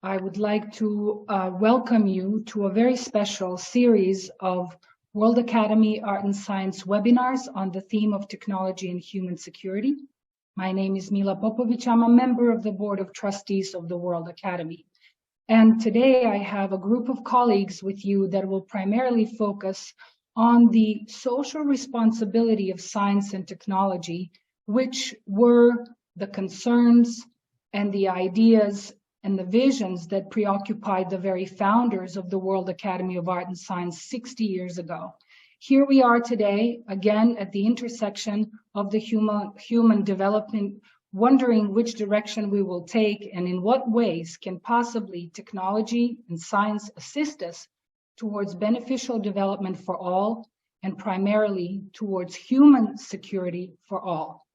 I would like to welcome you to a very special series of World Academy Art and Science webinars on the theme of technology and human security. My name is Mila Popovich. I'm a member of the Board of Trustees of the World Academy. And today I have a group of colleagues with you that will primarily focus on the social responsibility of science and technology, which were the concerns and the ideas and the visions that preoccupied the very founders of the World Academy of Art and Science 60 years ago. Here we are today, again, at the intersection of the human development, wondering which direction we will take and in what ways can possibly technology and science assist us towards beneficial development for all and primarily towards human security for all.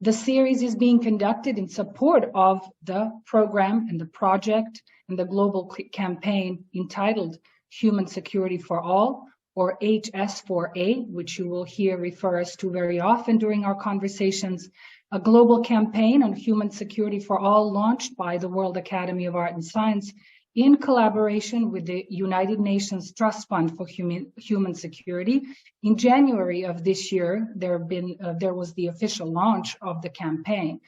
The series is being conducted in support of the program and the project and the global campaign entitled Human Security for All, or HS4A, which you will hear refer us to very often during our conversations, a global campaign on human security for all launched by the World Academy of Art and Science in collaboration with the United Nations Trust Fund for Human Security. In January of this year, there was the official launch of the campaign.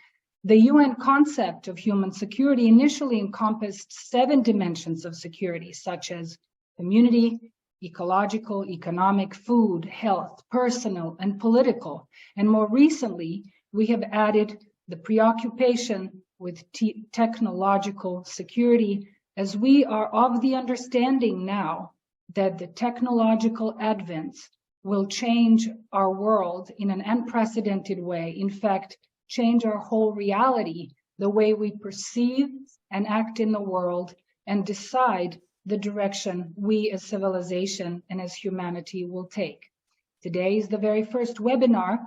The UN concept of human security initially encompassed 7 dimensions of security, such as community, ecological, economic, food, health, personal, and political. And more recently, we have added the preoccupation with technological security, as we are of the understanding now that the technological advance will change our world in an unprecedented way. In fact, change our whole reality, the way we perceive and act in the world, and decide the direction we as civilization and as humanity will take. Today is the very first webinar,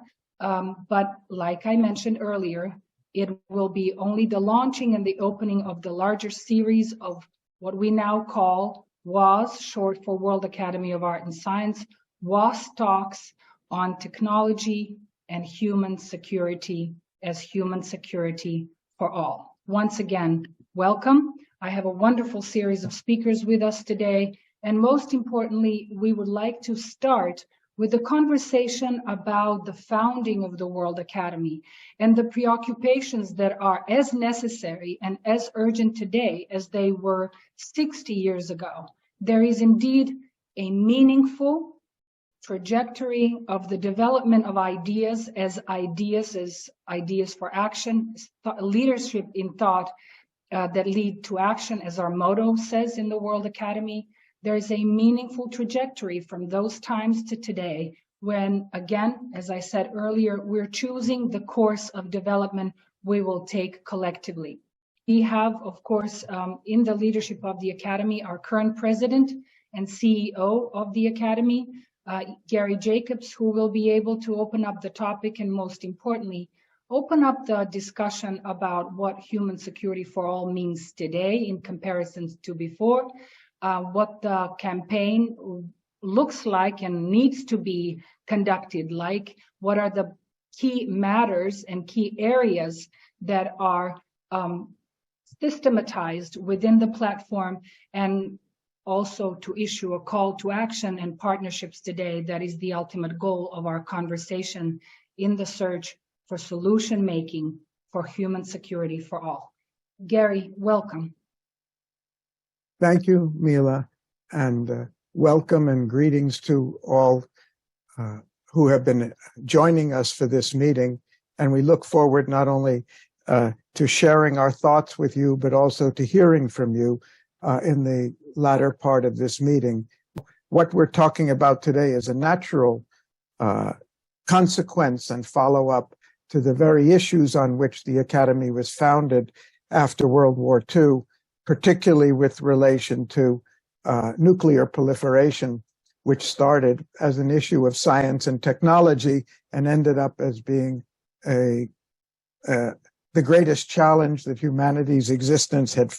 but like I mentioned earlier, it will be only the launching and the opening of the larger series of what we now call WAAS, short for World Academy of Art and Science, WAAS talks on technology and human security as human security for all. Once again, welcome. I have a wonderful series of speakers with us today, and most importantly, we would like to start with a conversation about the founding of the World Academy and the preoccupations that are as necessary and as urgent today as they were 60 years ago. There is indeed a meaningful trajectory of the development of ideas as ideas for action, leadership in thought that lead to action, as our motto says in the World Academy. There is a meaningful trajectory from those times to today when, again, as I said earlier, we're choosing the course of development we will take collectively. We have, of course, in the leadership of the Academy, our current president and CEO of the Academy, Garry Jacobs, who will be able to open up the topic and, most importantly, open up the discussion about what human security for all means today in comparison to before, what the campaign looks like and needs to be conducted like, what are the key matters and key areas that are systematized within the platform, and also to issue a call to action and partnerships today. That is the ultimate goal of our conversation in the search for solution making for human security for all. Garry, welcome. Thank you, Mila, and welcome and greetings to all who have been joining us for this meeting. And we look forward not only to sharing our thoughts with you, but also to hearing from you in the latter part of this meeting. What we're talking about today is a natural consequence and follow-up to the very issues on which the Academy was founded after World War II, particularly with relation to nuclear proliferation, which started as an issue of science and technology and ended up as being the greatest challenge that humanity's existence had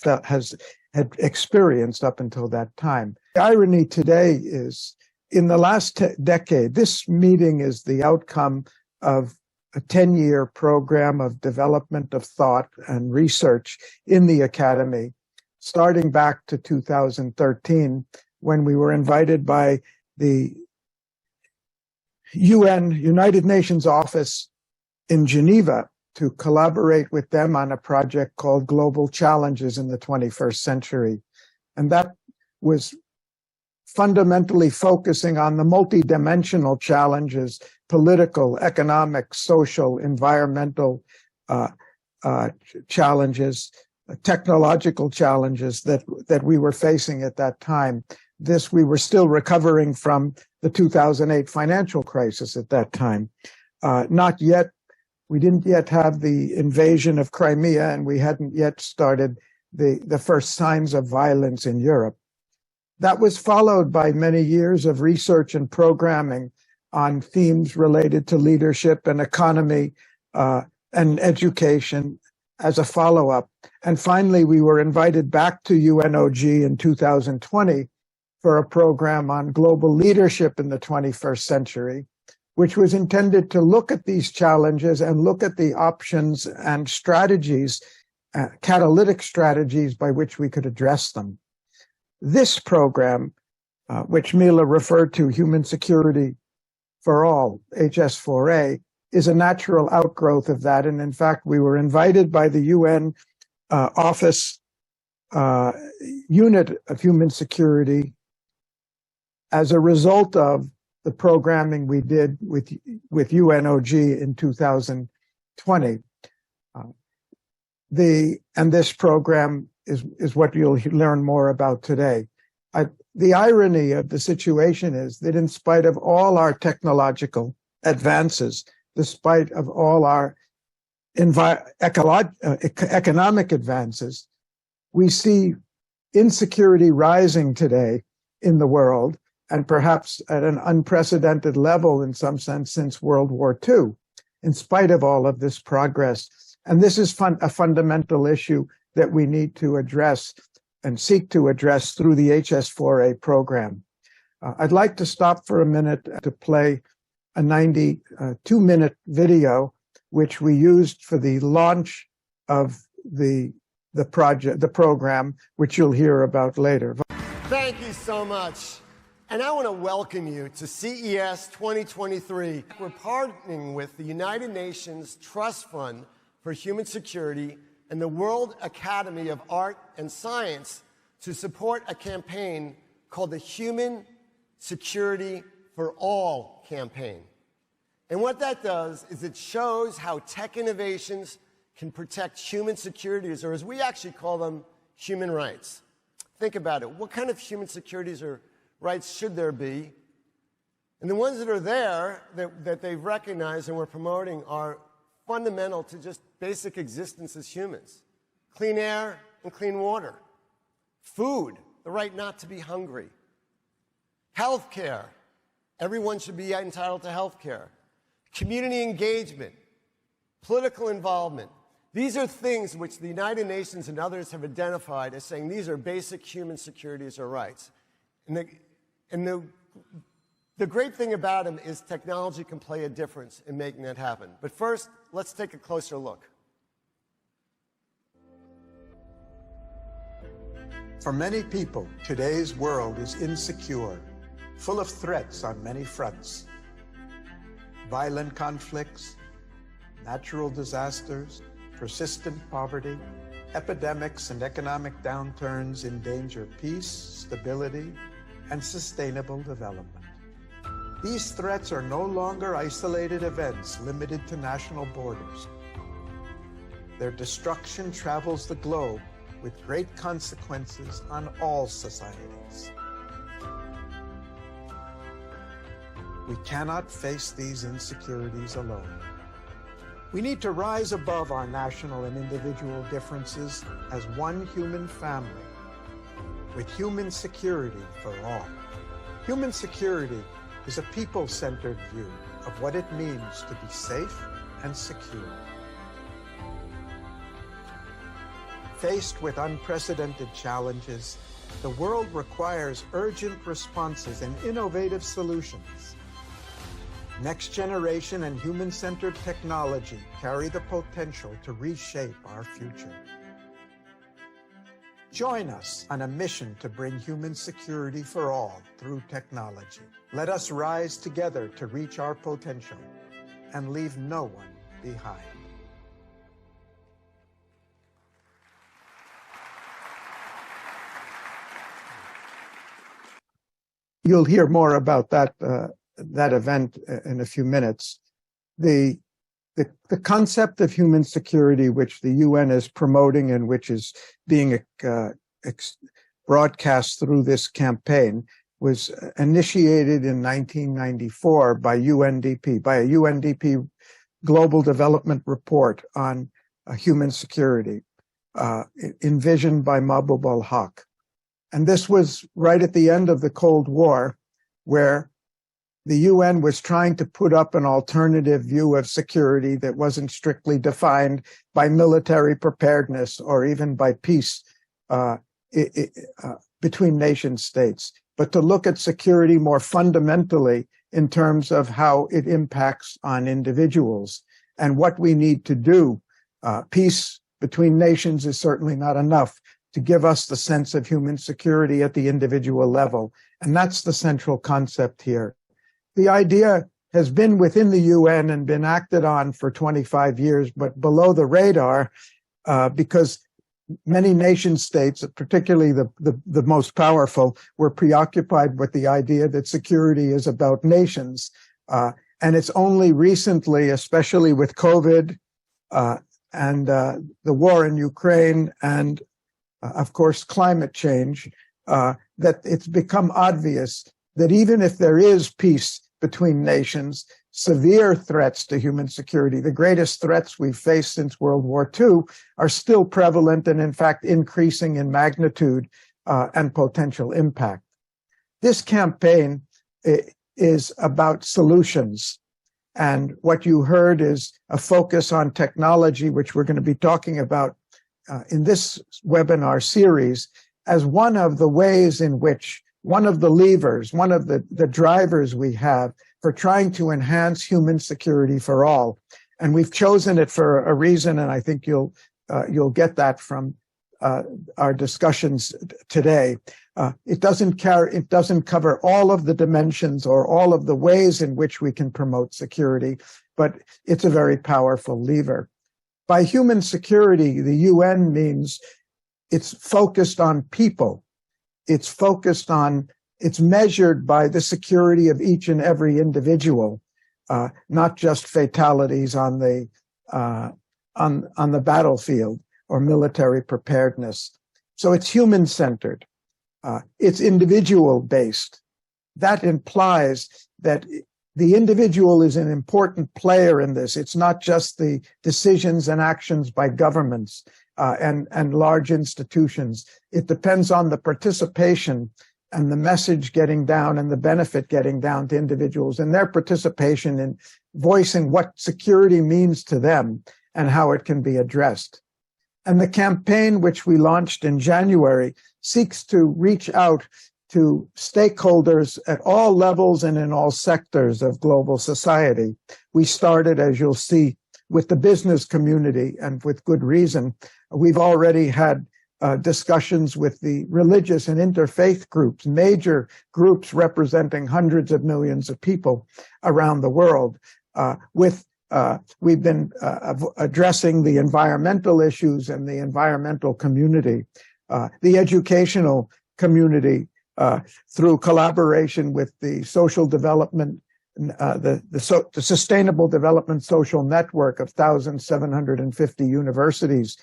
experienced up until that time. The irony today is, in the last decade, this meeting is the outcome of a 10-year program of development of thought and research in the Academy starting back to 2013, when we were invited by the United Nations office in Geneva to collaborate with them on a project called Global Challenges in the 21st Century. And that was fundamentally focusing on the multidimensional challenges, political, economic, social, environmental challenges, technological challenges that we were facing at that time. We were still recovering from the 2008 financial crisis at that time. We didn't yet have the invasion of Crimea, and we hadn't yet started the first signs of violence in Europe. That was followed by many years of research and programming on themes related to leadership and economy and education as a follow-up. And finally, we were invited back to UNOG in 2020 for a program on global leadership in the 21st century, which was intended to look at these challenges and look at the options and strategies, catalytic strategies by which we could address them. This program, which Mila referred to, Human Security for All, HS4A, is a natural outgrowth of that. And in fact, we were invited by the UN Office Unit of Human Security as a result of the programming we did with UNOG in 2020. And this program is what you'll learn more about today. The irony of the situation is that in spite of all our technological advances, despite of all our economic advances, we see insecurity rising today in the world, and perhaps at an unprecedented level in some sense since World War II, in spite of all of this progress. And this is a fundamental issue that we need to address and seek to address through the HS4A program. I'd like to stop for a minute to play a 92-minute video, which we used for the launch of the program, which you'll hear about later. Thank you so much. And I want to welcome you to CES 2023. We're partnering with the United Nations Trust Fund for Human Security and the World Academy of Art and Science to support a campaign called the Human Security for All campaign. And what that does is it shows how tech innovations can protect human securities, or as we actually call them, human rights. Think about it. What kind of human securities or rights should there be? And the ones that are there that they've recognized and we're promoting are fundamental to just basic existence as humans. Clean air and clean water. Food, the right not to be hungry. Health care. Everyone should be entitled to health care. Community engagement. Political involvement. These are things which the United Nations and others have identified as saying these are basic human securities or rights. And the great thing about them is technology can play a difference in making that happen. But first, let's take a closer look. For many people, today's world is insecure, full of threats on many fronts. Violent conflicts, natural disasters, persistent poverty, epidemics and economic downturns endanger peace, stability, and sustainable development. These threats are no longer isolated events limited to national borders. Their destruction travels the globe with great consequences on all societies. We cannot face these insecurities alone. We need to rise above our national and individual differences as one human family, with human security for all. Human security is a people-centered view of what it means to be safe and secure. Faced with unprecedented challenges, the world requires urgent responses and innovative solutions. Next-generation and human-centered technology carry the potential to reshape our future. Join us on a mission to bring human security for all through technology. Let us rise together to reach our potential and leave no one behind. You'll hear more about that event in a few minutes. The concept of human security, which the UN is promoting and which is being broadcast through this campaign, was initiated in 1994 by a UNDP Global Development Report on human security, envisioned by Mahbub al-Haq. And this was right at the end of the Cold War, where the UN was trying to put up an alternative view of security that wasn't strictly defined by military preparedness or even by peace between nation states, but to look at security more fundamentally in terms of how it impacts on individuals and what we need to do. Peace between nations is certainly not enough to give us the sense of human security at the individual level. And that's the central concept here. The idea has been within the UN and been acted on for 25 years, but below the radar, because many nation states, particularly the most powerful, were preoccupied with the idea that security is about nations. And it's only recently, especially with COVID and the war in Ukraine and of course, climate change, that it's become obvious that even if there is peace between nations, severe threats to human security, the greatest threats we've faced since World War II, are still prevalent and in fact increasing in magnitude and potential impact. This campaign is about solutions. And what you heard is a focus on technology, which we're going to be talking about in this webinar series as one of the ways in which, one of the levers, one of the drivers we have for trying to enhance human security for all. And we've chosen it for a reason, and I think you'll get that from our discussions today. It doesn't cover all of the dimensions or all of the ways in which we can promote security, but it's a very powerful lever. By human security, the UN means it's focused on people. It's measured by the security of each and every individual, not just fatalities on the battlefield or military preparedness. So it's human-centered. It's individual-based. That implies that the individual is an important player in this. It's not just the decisions and actions by governments and large institutions. It depends on the participation and the message getting down and the benefit getting down to individuals and their participation in voicing what security means to them and how it can be addressed. And the campaign, which we launched in January, seeks to reach out to stakeholders at all levels and in all sectors of global society. We started, as you'll see, with the business community, and with good reason. We've already had discussions with the religious and interfaith groups, major groups representing hundreds of millions of people around the world. We've been addressing the environmental issues and the environmental community, the educational community, through collaboration with the social development, the Sustainable Development Social Network of 1,750 universities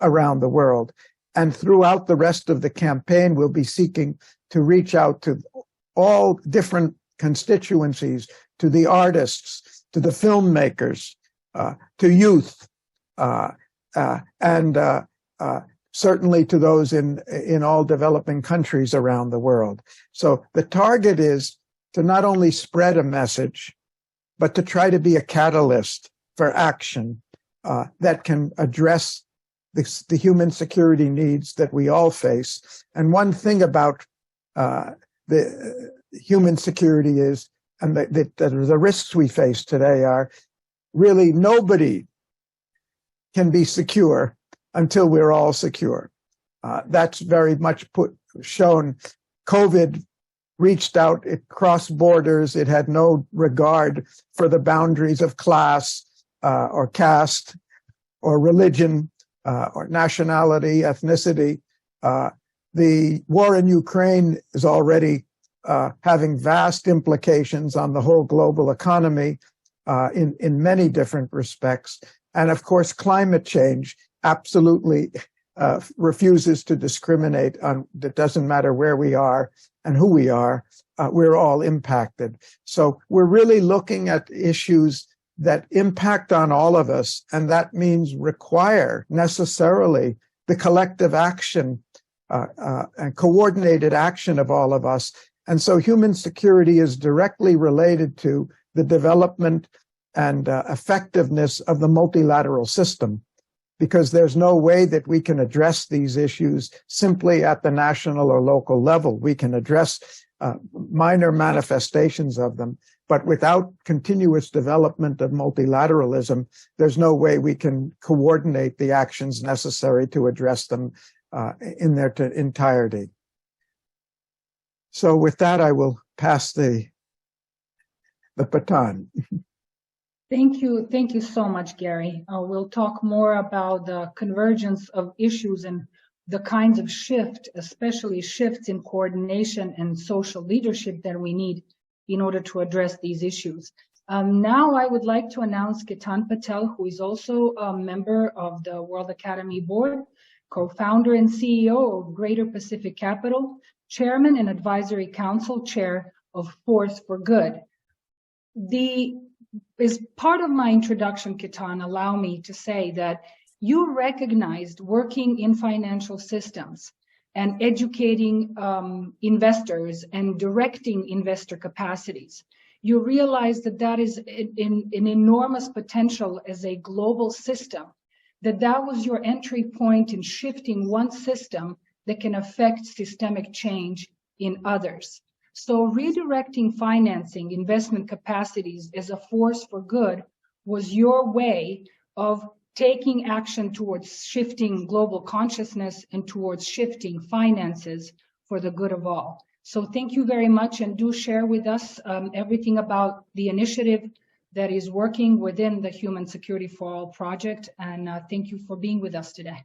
around the world. And throughout the rest of the campaign, we'll be seeking to reach out to all different constituencies, to the artists, to the filmmakers, to youth, and certainly to those in all developing countries around the world. So the target is to not only spread a message, but to try to be a catalyst for action that can address the human security needs that we all face. And one thing about the human security is, and the risks we face today are, really nobody can be secure until we're all secure. That's very much shown. COVID reached out, it crossed borders, it had no regard for the boundaries of class or caste or religion or nationality, ethnicity. The war in Ukraine is already having vast implications on the whole global economy in many different respects. And of course, climate change absolutely refuses to discriminate on, it doesn't matter where we are and who we are, we're all impacted. So we're really looking at issues that impact on all of us, and that means require necessarily the collective action and coordinated action of all of us. And so human security is directly related to the development and effectiveness of the multilateral system, because there's no way that we can address these issues simply at the national or local level. We can address minor manifestations of them, but without continuous development of multilateralism, there's no way we can coordinate the actions necessary to address them in their entirety. So with that, I will pass the baton. Thank you. Thank you so much, Garry. We'll talk more about the convergence of issues and the kinds of shift, especially shifts in coordination and social leadership that we need in order to address these issues. Now I would like to announce Ketan Patel, who is also a member of the World Academy Board, co-founder and CEO of Greater Pacific Capital, Chairman and Advisory Council Chair of Force for Good. As part of my introduction, Ketan, allow me to say that you recognized working in financial systems and educating investors and directing investor capacities. You realize that that is an enormous potential as a global system, that was your entry point in shifting one system that can affect systemic change in others. So redirecting financing investment capacities as a force for good was your way of taking action towards shifting global consciousness and towards shifting finances for the good of all. So thank you very much, and do share with us everything about the initiative that is working within the Human Security for All project. And thank you for being with us today.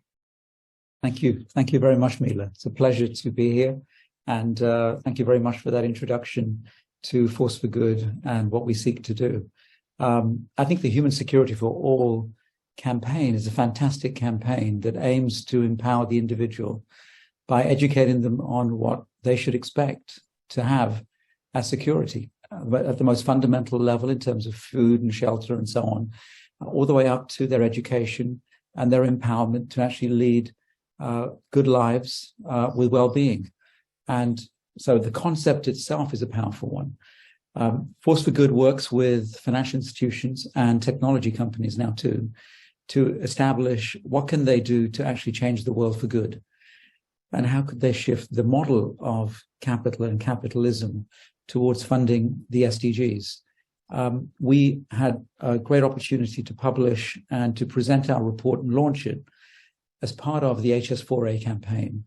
Thank you. Thank you very much, Mila. It's a pleasure to be here. And thank you very much for that introduction to Force for Good and what we seek to do. I think the Human Security for All campaign is a fantastic campaign that aims to empower the individual by educating them on what they should expect to have as security, but at the most fundamental level in terms of food and shelter and so on, all the way up to their education and their empowerment to actually lead good lives with well-being. And so the concept itself is a powerful one. Force for Good works with financial institutions and technology companies now too, to establish what can they do to actually change the world for good, and how could they shift the model of capital and capitalism towards funding the SDGs. We had a great opportunity to publish and to present our report and launch it as part of the HS4A campaign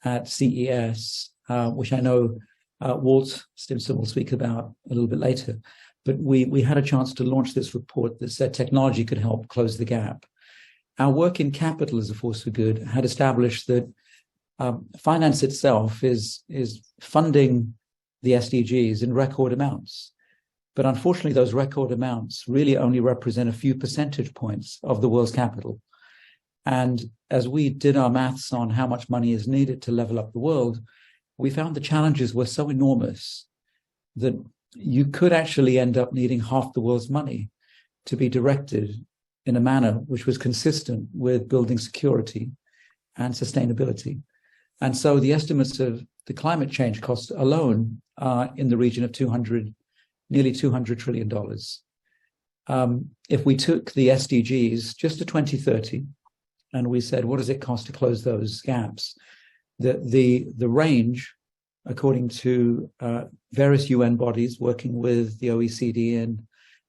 at CES, which I know Walt Stinson will speak about a little bit later. But we had a chance to launch this report that said technology could help close the gap. Our work in Capital as a Force for Good had established that finance itself is funding the SDGs in record amounts. But unfortunately, those record amounts really only represent a few percentage points of the world's capital. And as we did our maths on how much money is needed to level up the world, we found the challenges were so enormous that you could actually end up needing half the world's money to be directed in a manner which was consistent with building security and sustainability. And so the estimates of the climate change costs alone are in the region of nearly $200 trillion. If we took the SDGs just to 2030, and we said, what does it cost to close those gaps? The range, according to various UN bodies working with the OECD and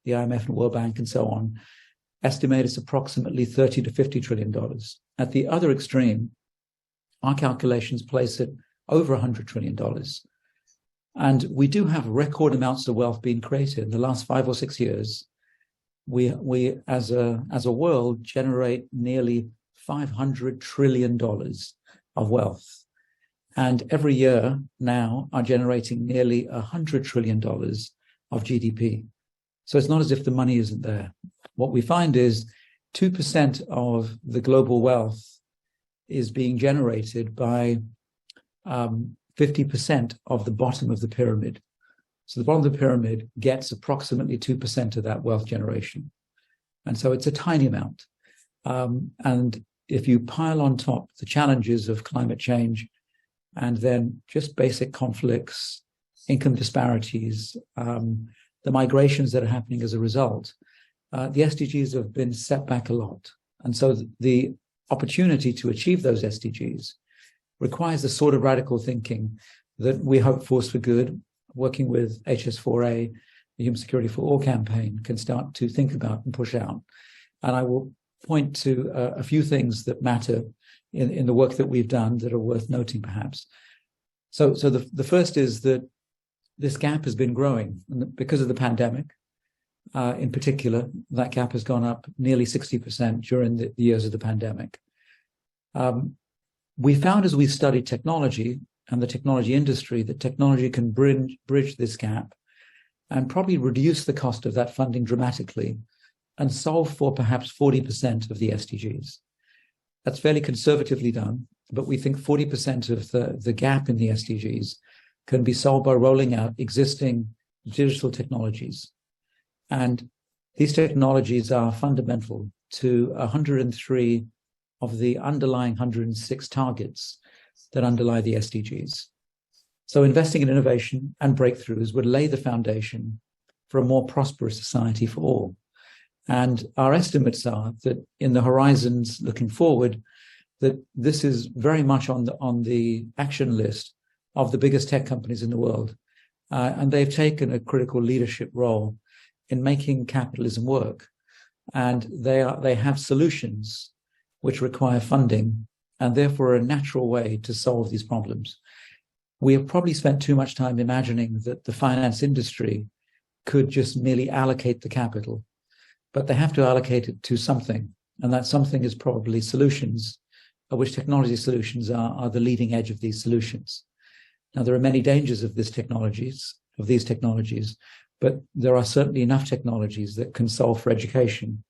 the IMF and World Bank and so on, estimate it's approximately $30 to $50 trillion. At the other extreme, our calculations place it over $100 trillion. And we do have record amounts of wealth being created. In the last 5 or 6 years, we as a world generate nearly $500 trillion of wealth. And every year now are generating nearly $100 trillion of GDP. So it's not as if the money isn't there. What we find is 2% of the global wealth is being generated by 50% of the bottom of the pyramid. So the bottom of the pyramid gets approximately 2% of that wealth generation. And so it's a tiny amount. And if you pile on top the challenges of climate change and then just basic conflicts, income disparities, the migrations that are happening as a result, the SDGs have been set back a lot. And so the opportunity to achieve those SDGs requires the sort of radical thinking that we hope Force for Good, working with HS4A, the Human Security for All campaign, can start to think about and push out. And I will point to a few things that matter in the work that we've done that are worth noting, perhaps. So the first is that this gap has been growing because of the pandemic. In particular, that gap has gone up nearly 60% during the years of the pandemic. We found as we studied technology and the technology industry that technology can bridge this gap and probably reduce the cost of that funding dramatically and solve for perhaps 40% of the SDGs. That's fairly conservatively done, but we think 40% of the gap in the SDGs can be solved by rolling out existing digital technologies. And these technologies are fundamental to 103 of the underlying 106 targets that underlie the SDGs. So investing in innovation and breakthroughs would lay the foundation for a more prosperous society for all. And our estimates are that in the horizons looking forward, that this is very much on the action list of the biggest tech companies in the world. And they've taken a critical leadership role in making capitalism work. And they have solutions which require funding and therefore a natural way to solve these problems. We have probably spent too much time imagining that the finance industry could just merely allocate the capital, but they have to allocate it to something. And that something is probably solutions, of which technology solutions are the leading edge of these solutions. Now, there are many dangers of these technologies, but there are certainly enough technologies that can solve for education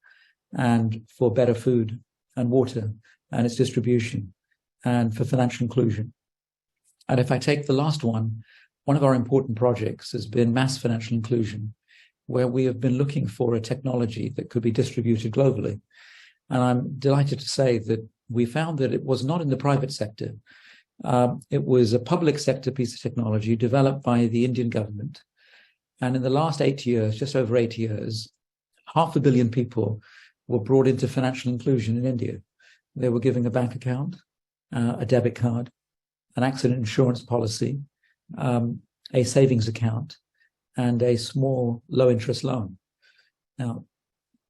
and for better food and water and its distribution and for financial inclusion. And if I take the last one of our important projects has been mass financial inclusion, where we have been looking for a technology that could be distributed globally. And I'm delighted to say that we found that it was not in the private sector. It was a public sector piece of technology developed by the Indian government. And in the last 8 years, just over 8 years, 500 million people were brought into financial inclusion in India. They were given a bank account, a debit card, an accident insurance policy, a savings account, and a small low-interest loan. Now,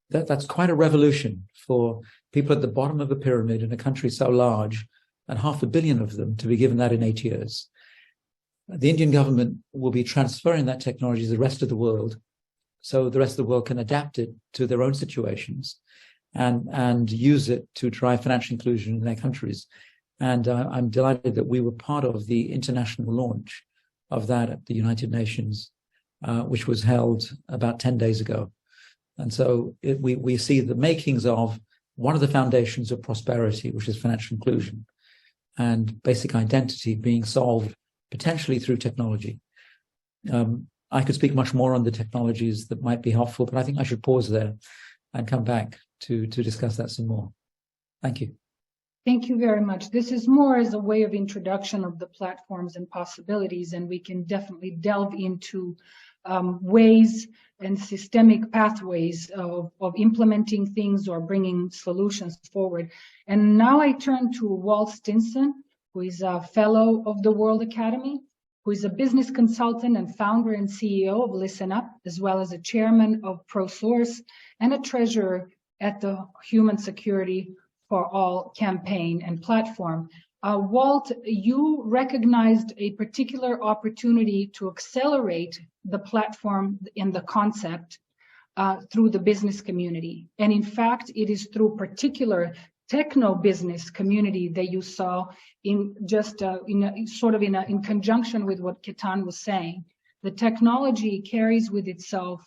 that's quite a revolution for people at the bottom of the pyramid in a country so large, and 500 million of them to be given that in 8 years. The Indian government will be transferring that technology to the rest of the world, so the rest of the world can adapt it to their own situations and use it to drive financial inclusion in their countries. And I'm delighted that we were part of the international launch of that at the United Nations, which was held about 10 days ago. And so we see the makings of one of the foundations of prosperity, which is financial inclusion and basic identity being solved potentially through technology. I could speak much more on the technologies that might be helpful, but I think I should pause there and come back to discuss that some more. Thank you. Thank you very much. This is more as a way of introduction of the platforms and possibilities, and we can definitely delve into ways and systemic pathways of implementing things or bringing solutions forward. And now I turn to Walt Stinson, who is a fellow of the World Academy, who is a business consultant and founder and CEO of ListenUp, as well as a chairman of Prosource and a treasurer at the Human Security for All campaign and platform. Walt, you recognized a particular opportunity to accelerate the platform and the concept through the business community. And in fact, it is through particular techno-business community that you saw in just in conjunction with what Ketan was saying. The technology carries with itself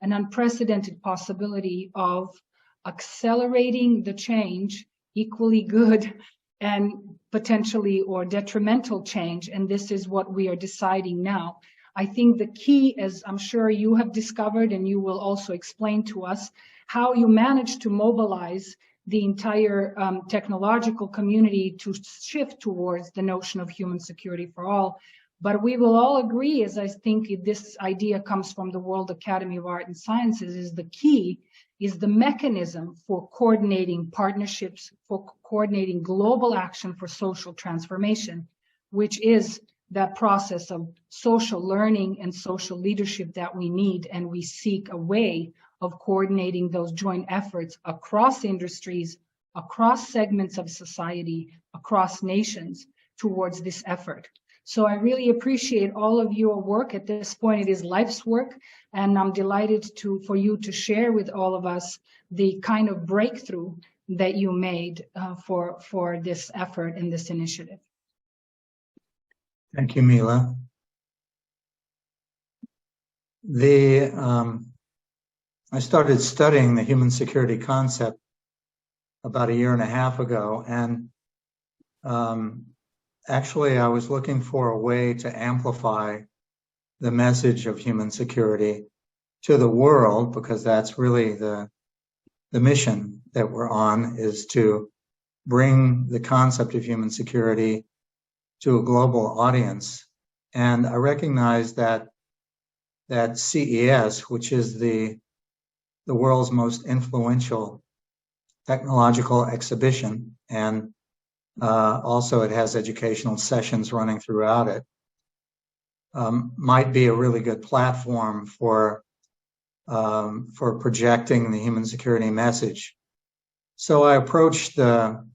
an unprecedented possibility of accelerating the change, equally good and potentially or detrimental change. And this is what we are deciding now. I think the key, as I'm sure you have discovered, and you will also explain to us, how you managed to mobilize the entire technological community to shift towards the notion of human security for all. But we will all agree, as I think this idea comes from the World Academy of Art and Sciences, is the key is the mechanism for coordinating partnerships, for coordinating global action for social transformation, which is that process of social learning and social leadership that we need. And we seek a way of coordinating those joint efforts across industries, across segments of society, across nations towards this effort. So I really appreciate all of your work. At this point, it is life's work, and I'm delighted for you to share with all of us the kind of breakthrough that you made for this effort and this initiative. Thank you, Mila. I started studying the human security concept about 1.5 years ago, and actually I was looking for a way to amplify the message of human security to the world, because that's really the mission that we're on, is to bring the concept of human security to a global audience. And I recognize that CES, which is the world's most influential technological exhibition, and also it has educational sessions running throughout it, might be a really good platform for projecting the human security message. So I approached the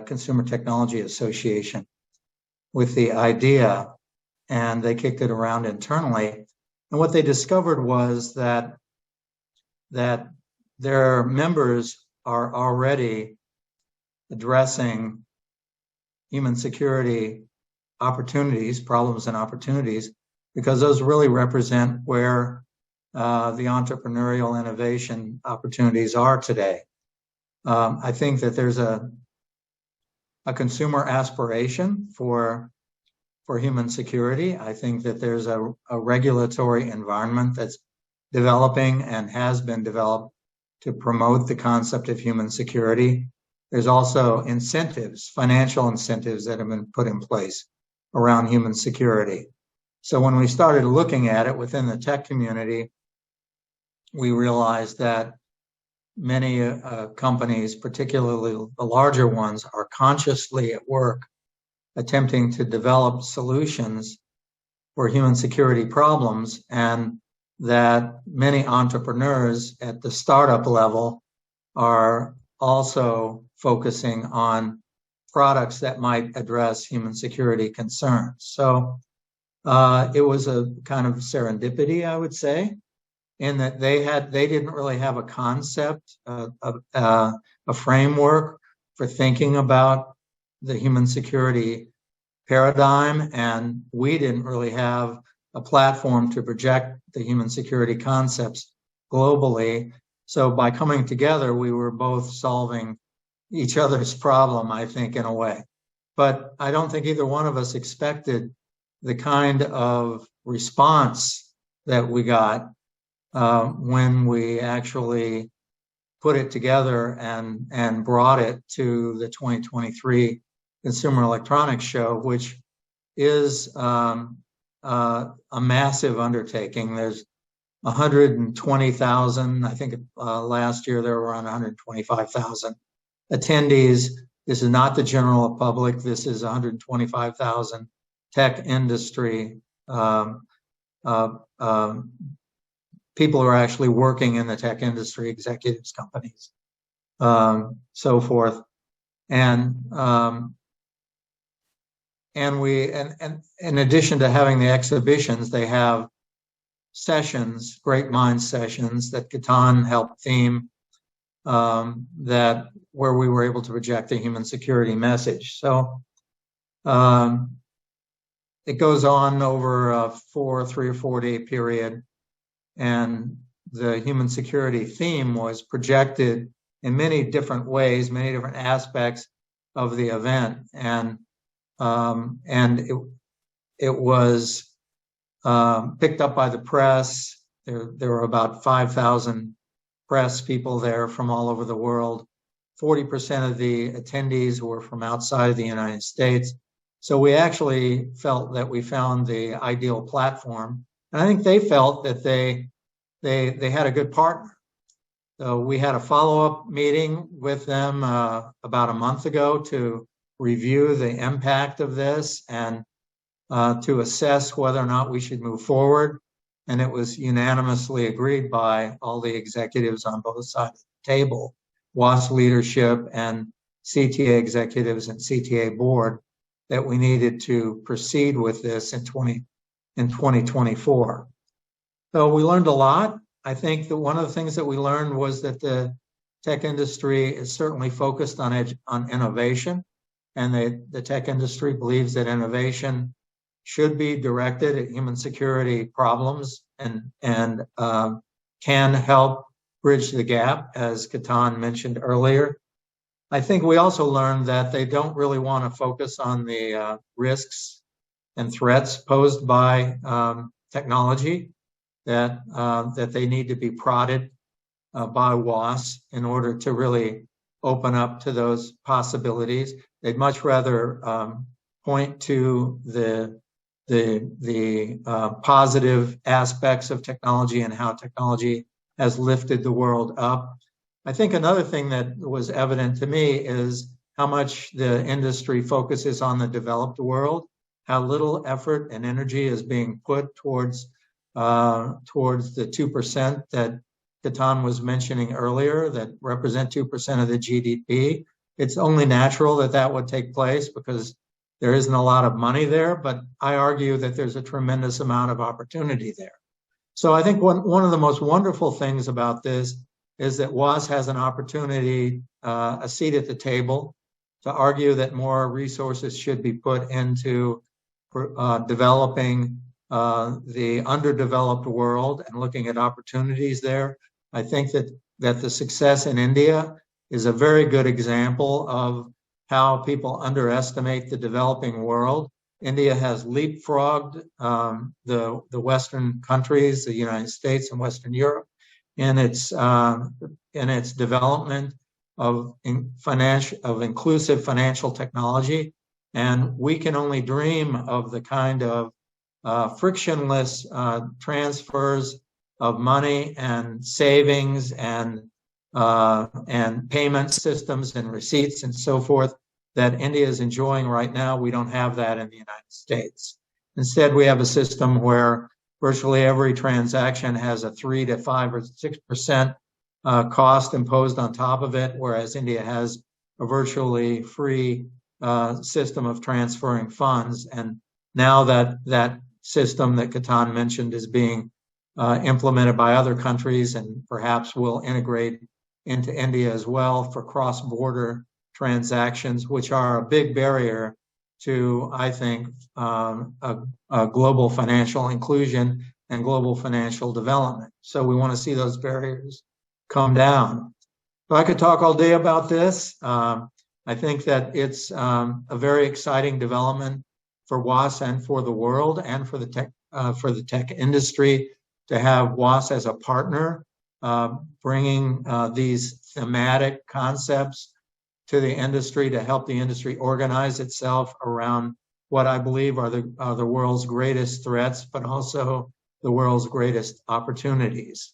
Consumer Technology Association with the idea, and they kicked it around internally. And what they discovered was that their members are already addressing human security opportunities, problems and opportunities, because those really represent where the entrepreneurial innovation opportunities are today. I think that there's a consumer aspiration for human security. I think that there's a regulatory environment that's developing and has been developed to promote the concept of human security. There's also incentives, financial incentives that have been put in place around human security. So when we started looking at it within the tech community, we realized that many companies, particularly the larger ones, are consciously at work attempting to develop solutions for human security problems, and that many entrepreneurs at the startup level are also focusing on products that might address human security concerns. So it was a kind of serendipity, I would say, in that they didn't really have a concept, a framework for thinking about the human security paradigm, and we didn't really have a platform to project the human security concepts globally. So by coming together, we were both solving each other's problem, I think, in a way. But I don't think either one of us expected the kind of response that we got when we actually put it together and brought it to the 2023 Consumer Electronics Show, which is a massive undertaking. There's 120,000, I think last year there were around 125,000 attendees. This is not the general public. This is 125,000 tech industry people who are actually working in the tech industry, executives, companies, so forth. And in addition to having the exhibitions, they have sessions, great minds sessions that Ketan helped theme, that where we were able to project the human security message. So it goes on over a 3 or 4 day period, and the human security theme was projected in many different ways, many different aspects of the event, and it was picked up by the press. There were about 5,000 press people there from all over the world. 40% of the attendees were from outside of the United States. So we actually felt that we found the ideal platform. And I think they felt that they had a good partner. So we had a follow-up meeting with them about a month ago to review the impact of this and to assess whether or not we should move forward. And it was unanimously agreed by all the executives on both sides of the table, WAAS leadership and CTA executives and CTA board, that we needed to proceed with this in 2024. So we learned a lot. I think that one of the things that we learned was that the tech industry is certainly focused on innovation, and the tech industry believes that innovation should be directed at human security problems and can help bridge the gap, as Ketan mentioned earlier. I think we also learned that they don't really want to focus on the risks and threats posed by technology, that they need to be prodded by WAAS in order to really open up to those possibilities. They'd much rather point to the positive aspects of technology and how technology has lifted the world up. I think another thing that was evident to me is how much the industry focuses on the developed world, how little effort and energy is being put towards the 2% that Ketan was mentioning earlier, that represent 2% of the GDP. It's only natural that that would take place because there isn't a lot of money there, but I argue that there's a tremendous amount of opportunity there. So I think one of the most wonderful things about this is that WAAS has an opportunity, a seat at the table, to argue that more resources should be put into developing the underdeveloped world and looking at opportunities there. I think that the success in India is a very good example of how people underestimate the developing world. India has leapfrogged the Western countries, the United States and Western Europe, in its development of inclusive financial technology, and we can only dream of the kind of frictionless transfers of money and savings and payment systems and receipts and so forth that India is enjoying right now. We don't have that in the United States. Instead, we have a system where virtually every transaction has a 3 to 5 or 6% cost imposed on top of it, whereas India has a virtually free system of transferring funds. And now that system that Ketan mentioned is being implemented by other countries and perhaps will integrate into India as well for cross-border transactions, which are a big barrier to, I think, a global financial inclusion and global financial development. So we want to see those barriers come down. So I could talk all day about this. I think that it's a very exciting development for WAAS and for the world and for the tech industry to have WAAS as a partner, bringing these thematic concepts to the industry to help the industry organize itself around what I believe are the world's greatest threats, but also the world's greatest opportunities.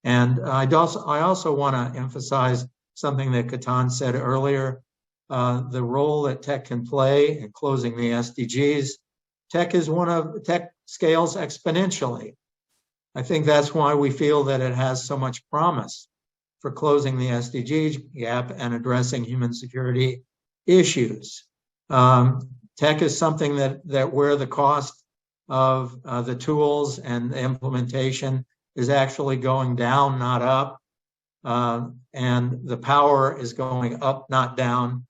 And I also want to emphasize something that Ketan said earlier, the role that tech can play in closing the SDGs. Tech scales exponentially. I think that's why we feel that it has so much promise for closing the SDG gap and addressing human security issues. Tech is something that where the cost of the tools and the implementation is actually going down, not up. And the power is going up, not down,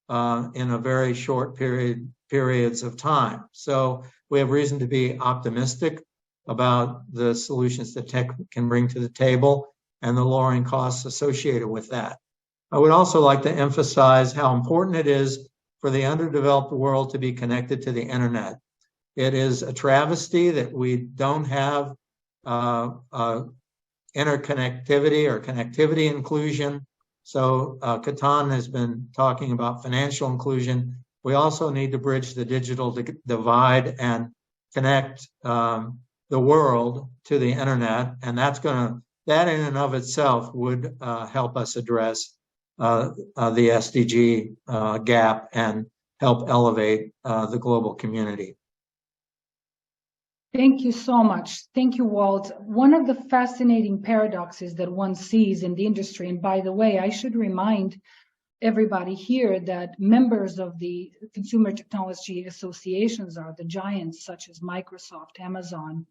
in a very short periods of time. So we have reason to be optimistic about the solutions that tech can bring to the table and the lowering costs associated with that. I would also like to emphasize how important it is for the underdeveloped world to be connected to the internet. It is a travesty that we don't have interconnectivity or connectivity inclusion. So Ketan has been talking about financial inclusion. We also need to bridge the digital divide and connect the world to the internet, and that in and of itself would help us address the SDG gap and help elevate the global community. Thank you so much. Thank you, Walt. One of the fascinating paradoxes that one sees in the industry, and by the way, I should remind everybody here that members of the consumer technology associations are the giants such as Microsoft, Amazon,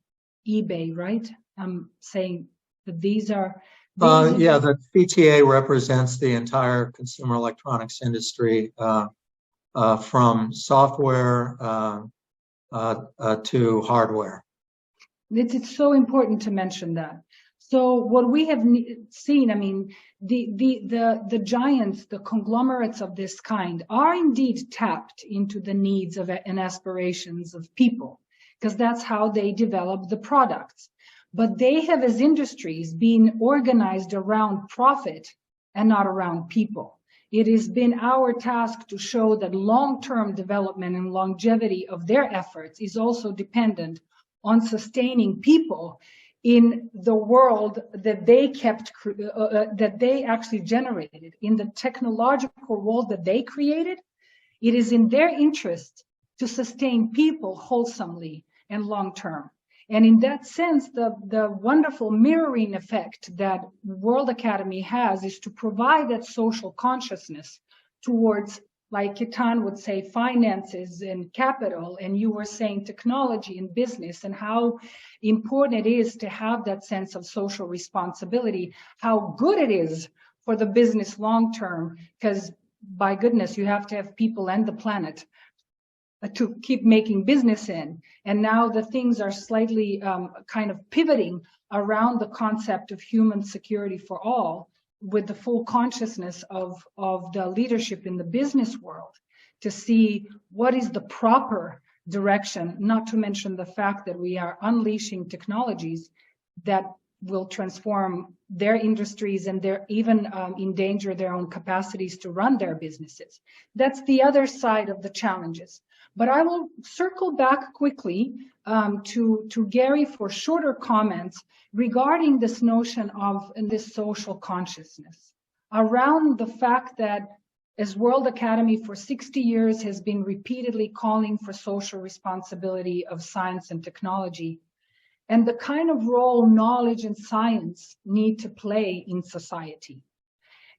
eBay, right? I'm saying that these are... Yeah, the PTA represents the entire consumer electronics industry, from software to hardware. It's so important to mention that. So what we have seen, I mean, the giants, the conglomerates of this kind are indeed tapped into the needs of and aspirations of people, because that's how they develop the products. But they have, as industries, been organized around profit and not around people. It has been our task to show that long-term development and longevity of their efforts is also dependent on sustaining people in the world that they that they actually generated, in the technological world that they created. It is in their interest to sustain people wholesomely and long-term. And in that sense, the wonderful mirroring effect that World Academy has is to provide that social consciousness towards, like Ketan would say, finances and capital, and you were saying technology and business, and how important it is to have that sense of social responsibility, how good it is for the business long term, because by goodness, you have to have people and the planet to keep making business in. And now the things are slightly kind of pivoting around the concept of human security for all, with the full consciousness of the leadership in the business world to see what is the proper direction, not to mention the fact that we are unleashing technologies that will transform their industries and they're even endanger their own capacities to run their businesses. That's the other side of the challenges. But I will circle back quickly to Garry for shorter comments regarding this notion of this social consciousness, around the fact that as World Academy for 60 years has been repeatedly calling for social responsibility of science and technology, and the kind of role knowledge and science need to play in society.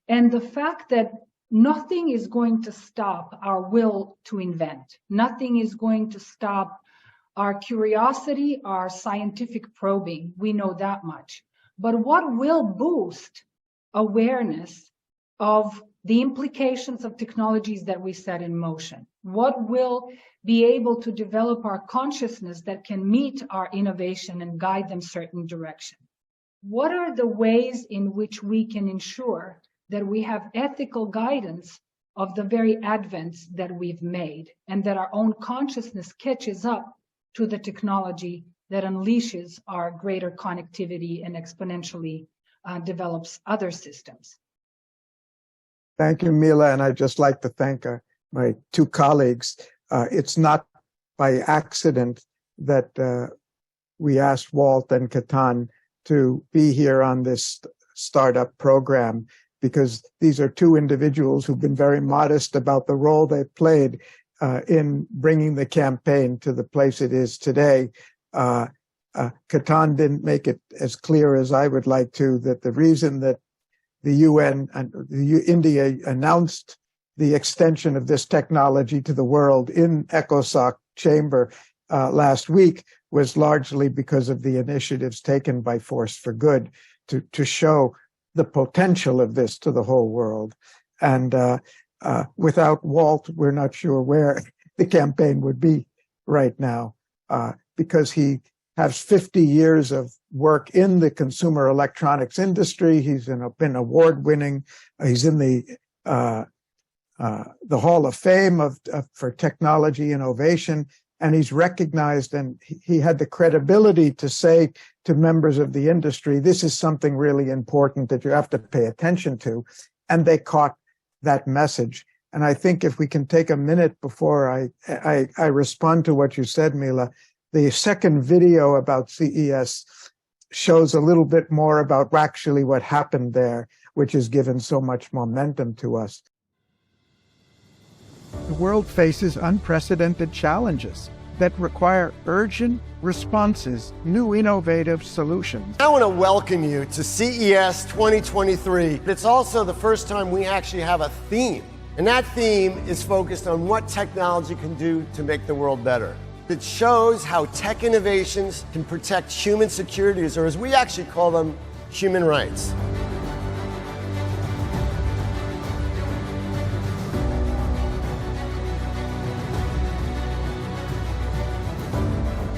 And the fact that nothing is going to stop our will to invent. Nothing is going to stop our curiosity, our scientific probing. We know that much. But what will boost awareness of the implications of technologies that we set in motion? What will be able to develop our consciousness that can meet our innovation and guide them certain direction? What are the ways in which we can ensure that we have ethical guidance of the very advents that we've made, and that our own consciousness catches up to the technology that unleashes our greater connectivity and exponentially develops other systems? Thank you, Mila, and I'd just like to thank my two colleagues. It's not by accident that we asked Walt and Ketan to be here on this startup program, because these are two individuals who've been very modest about the role they've played in bringing the campaign to the place it is today. Ketan didn't make it as clear as I would like to, that the reason that the UN and India announced the extension of this technology to the world in ECOSOC chamber last week was largely because of the initiatives taken by Force for Good to show the potential of this to the whole world. And without Walt, we're not sure where the campaign would be right now, because he has 50 years of work in the consumer electronics industry. He's been award-winning. He's in the Hall of Fame for technology innovation, and he's recognized, and he had the credibility to say to members of the industry, this is something really important that you have to pay attention to, and they caught that message. And I think if we can take a minute before I respond to what you said, Mila, the second video about CES shows a little bit more about actually what happened there, which has given so much momentum to us. The world faces unprecedented challenges that require urgent responses, new innovative solutions. I want to welcome you to CES 2023. It's also the first time we actually have a theme, and that theme is focused on what technology can do to make the world better. It shows how tech innovations can protect human securities, or as we actually call them, human rights.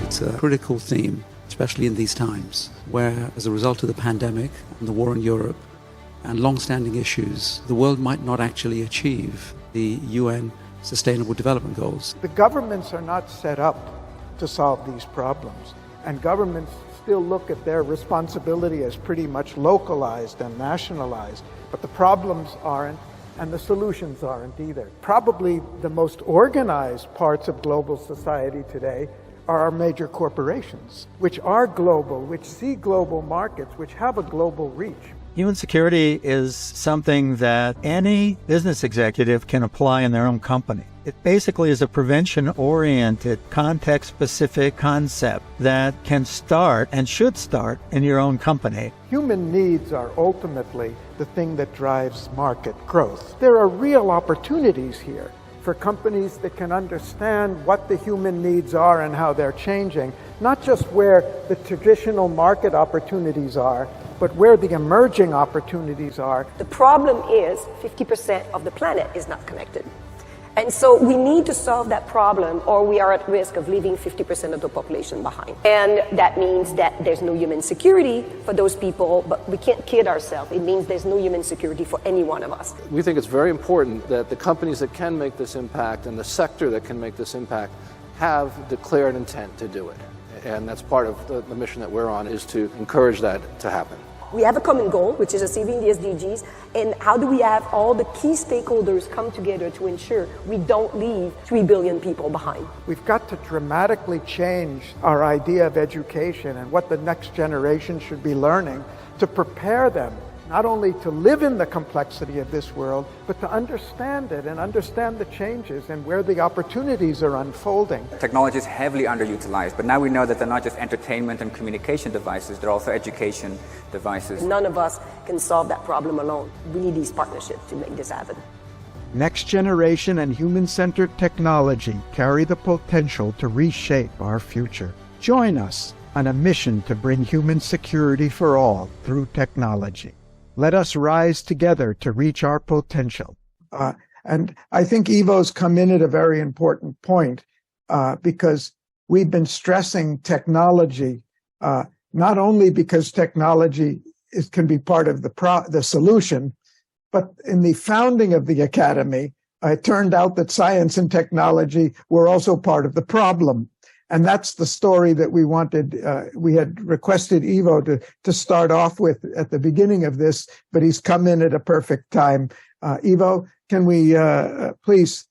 It's a critical theme, especially in these times, where as a result of the pandemic and the war in Europe and long-standing issues, the world might not actually achieve the UN Sustainable Development Goals. The governments are not set up to solve these problems, and governments still look at their responsibility as pretty much localized and nationalized, but the problems aren't, and the solutions aren't either. Probably the most organized parts of global society today are our major corporations, which are global, which see global markets, which have a global reach. Human security is something that any business executive can apply in their own company. It basically is a prevention-oriented, context-specific concept that can start and should start in your own company. Human needs are ultimately the thing that drives market growth. There are real opportunities here for companies that can understand what the human needs are and how they're changing, not just where the traditional market opportunities are, but where the emerging opportunities are. The problem is 50% of the planet is not connected. And so we need to solve that problem, or we are at risk of leaving 50% of the population behind. And that means that there's no human security for those people, but we can't kid ourselves. It means there's no human security for any one of us. We think it's very important that the companies that can make this impact and the sector that can make this impact have declared intent to do it. And that's part of the mission that we're on, is to encourage that to happen. We have a common goal, which is achieving the SDGs, and how do we have all the key stakeholders come together to ensure we don't leave 3 billion people behind? We've got to dramatically change our idea of education and what the next generation should be learning to prepare them not only to live in the complexity of this world, but to understand it and understand the changes and where the opportunities are unfolding. Technology is heavily underutilized, but now we know that they're not just entertainment and communication devices, they're also education devices. None of us can solve that problem alone. We need these partnerships to make this happen. Next generation and human-centered technology carry the potential to reshape our future. Join us on a mission to bring human security for all through technology. Let us rise together to reach our potential. And I think Ivo's come in at a very important point, because we've been stressing technology, not only because technology can be part of the solution, but in the founding of the Academy, it turned out that science and technology were also part of the problem. And that's the story that we wanted. We had requested Ivo to start off with at the beginning of this, but he's come in at a perfect time. Ivo, can we please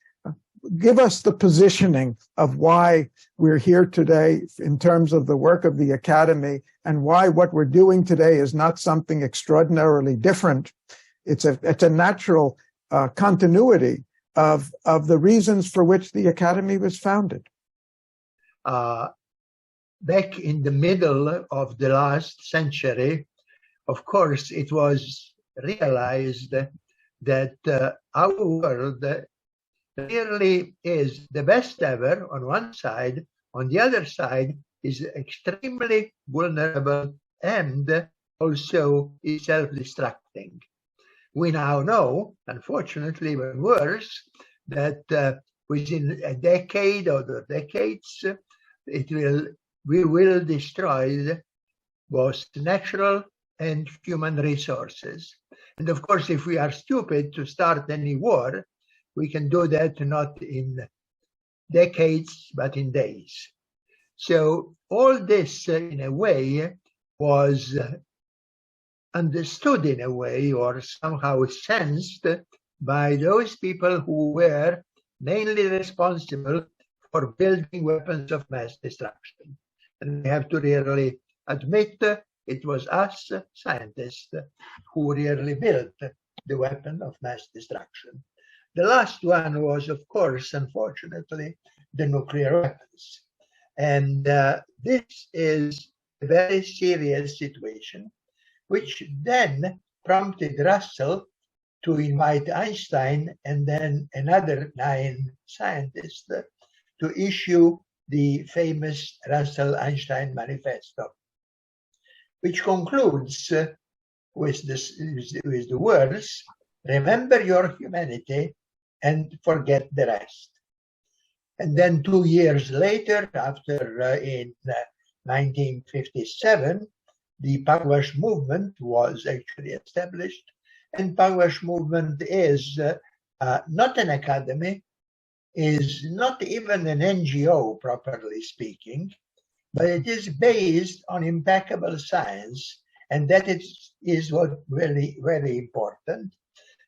give us the positioning of why we're here today in terms of the work of the Academy, and why what we're doing today is not something extraordinarily different. It's a natural continuity of the reasons for which the Academy was founded. Back in the middle of the last century, of course, it was realized that our world really is the best ever on one side, on the other side is extremely vulnerable and also is self-destructing. We now know, unfortunately even worse, that within a decade or decades, we will destroy both natural and human resources. And of course, if we are stupid to start any war, we can do that not in decades, but in days. So all this, in a way, was understood in a way or somehow sensed by those people who were mainly responsible for building weapons of mass destruction. And we have to really admit it was us scientists who really built the weapon of mass destruction. The last one was, of course, unfortunately, the nuclear weapons. And this is a very serious situation, which then prompted Russell to invite Einstein and then another 9 scientists to issue the famous Russell-Einstein Manifesto, which concludes with the words, "Remember your humanity and forget the rest." And then 2 years later, after in 1957, the Pugwash movement was actually established. And Pugwash movement is not an academy, is not even an NGO, properly speaking, but it is based on impeccable science, and that is what really, very important.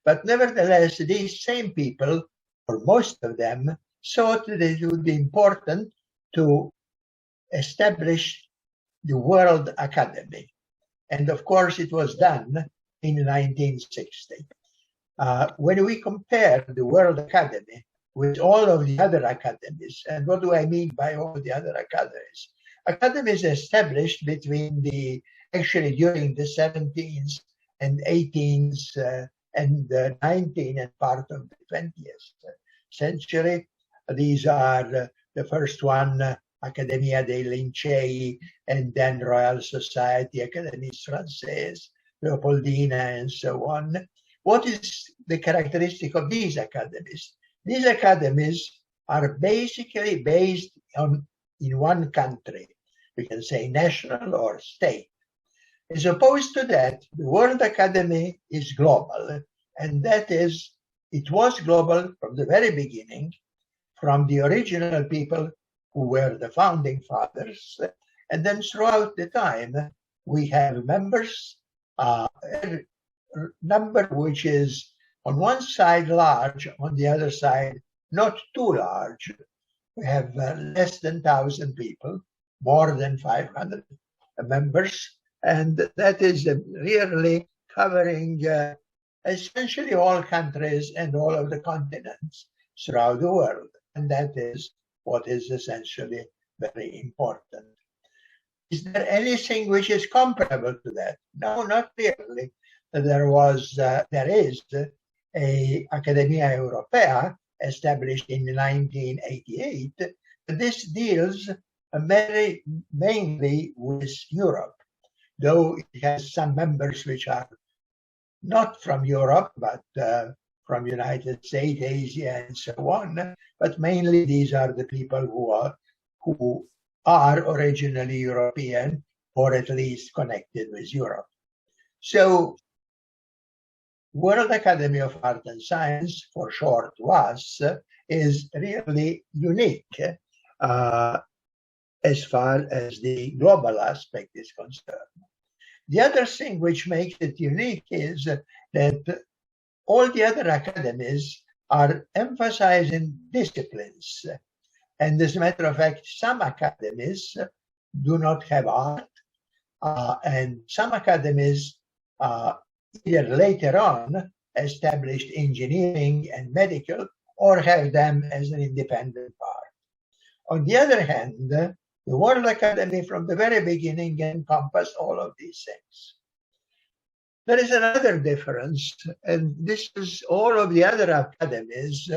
But nevertheless, these same people, or most of them, thought that it would be important to establish the World Academy. And of course, it was done in 1960. When we compare the World Academy with all of the other academies, and what do I mean by all the other academies? Academies established between actually during the 17th and 18th and 19th and part of the 20th century. These are the first one, Accademia dei Lincei, and then Royal Society, Académie Française, Leopoldina, and so on. What is the characteristic of these academies? These academies are basically based in one country. We can say national or state. As opposed to that, the World Academy is global, and that is, it was global from the very beginning, from the original people who were the founding fathers, and then throughout the time, we have members, a number which is on one side large, on the other side not too large. We have less than 1,000 people, more than 500 members, and that is really covering essentially all countries and all of the continents throughout the world. And that is what is essentially very important. Is there anything which is comparable to that? No, not really. There is a Accademia Europea established in 1988. This deals mainly with Europe, though it has some members which are not from Europe, but from United States, Asia, and so on. But mainly these are the people who are originally European, or at least connected with Europe. So World Academy of Art and Science, for short WAAS, is really unique as far as the global aspect is concerned. The other thing which makes it unique is that all the other academies are emphasizing disciplines. And as a matter of fact, some academies do not have art, and some academies either later on established engineering and medical, or have them as an independent part. On the other hand, the World Academy from the very beginning encompassed all of these things. There is another difference, and this is all of the other academies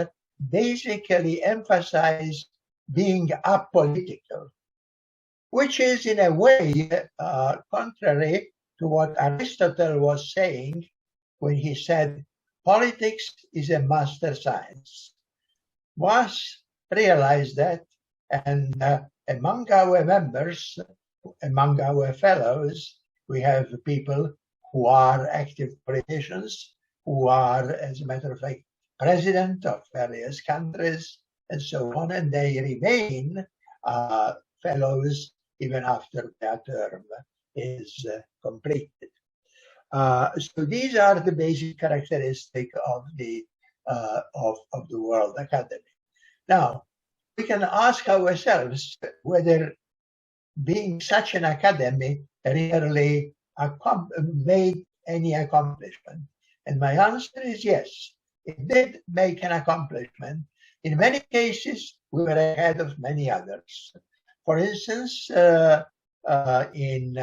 basically emphasize being apolitical, which is in a way contrary to what Aristotle was saying when he said, politics is a master science. WAAS realized that, and among our members, among our fellows, we have people who are active politicians, who are, as a matter of fact, president of various countries, and so on, and they remain fellows even after their term is completed. So these are the basic characteristics of the World Academy. Now, we can ask ourselves whether being such an academy really made any accomplishment. And my answer is yes, it did make an accomplishment. In many cases, we were ahead of many others. For instance, in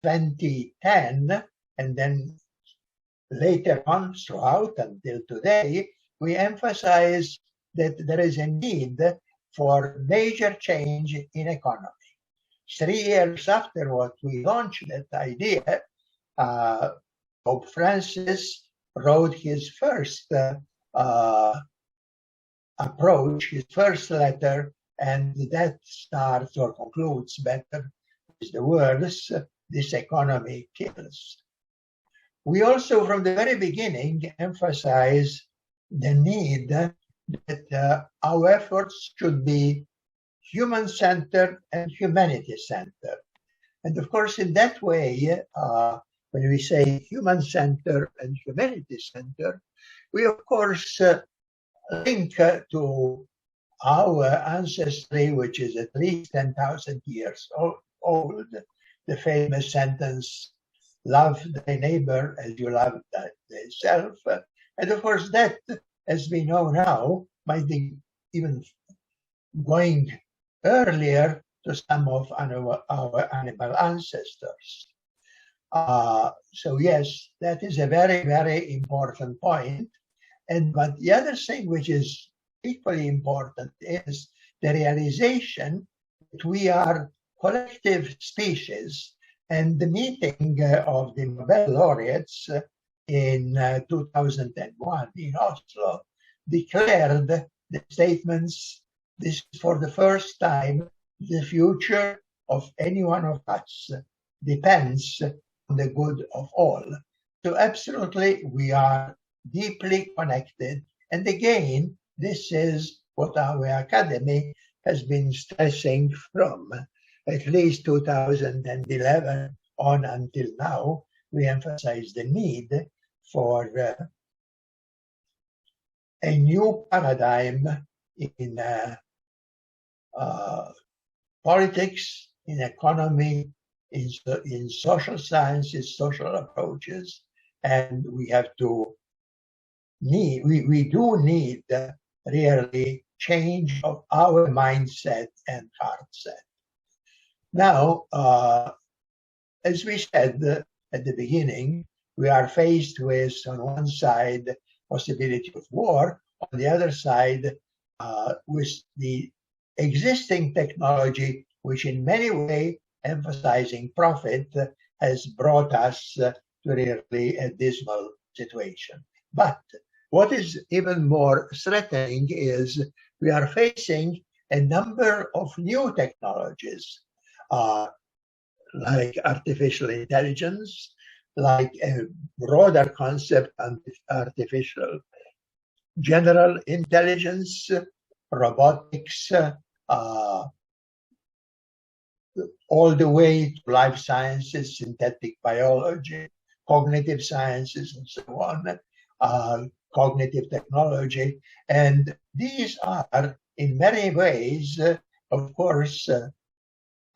2010, and then later on throughout until today, we emphasize that there is a need for major change in economy. 3 years after what we launched that idea, Pope Francis wrote his first approach, his first letter, and that starts or concludes better with the words, "This economy kills." We also, from the very beginning, emphasize the need that our efforts should be human-centered and humanity-centered. And of course, in that way, when we say human-centered and humanity-centered, we of course link to our ancestry, which is at least 10,000 years old, the famous sentence, "Love thy neighbor as you love thyself." And of course, that, as we know now, might be even going earlier to some of our animal ancestors. So yes, that is a very, very important point. But the other thing which is equally important is the realization that we are collective species. And the meeting of the Nobel laureates in 2001 in Oslo declared the statements, "This is for the first time, the future of any one of us depends on the good of all." So absolutely, we are deeply connected. And again, this is what our academy has been stressing from at least 2011 on until now. We emphasize the need for a new paradigm in politics, in economy, in social sciences, social approaches, and we do need really change of our mindset and heart set. Now, as we said at the beginning, we are faced with, on one side, possibility of war, on the other side, with the existing technology, which in many ways, emphasizing profit, has brought us to really a dismal situation. But what is even more threatening is we are facing a number of new technologies, like artificial intelligence, like a broader concept of artificial general intelligence, robotics, all the way to life sciences, synthetic biology, cognitive sciences, and so on, cognitive technology. And these are, in many ways, of course,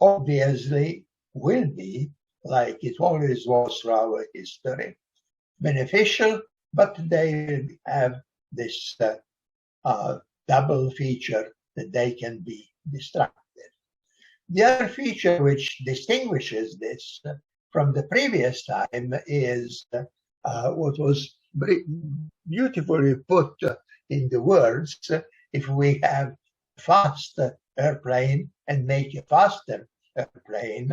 obviously will be, like it always was throughout our history, beneficial, but they will have this double feature that they can be destructive. The other feature which distinguishes this from the previous time is what was beautifully put in the words, if we have a fast airplane and make a faster airplane,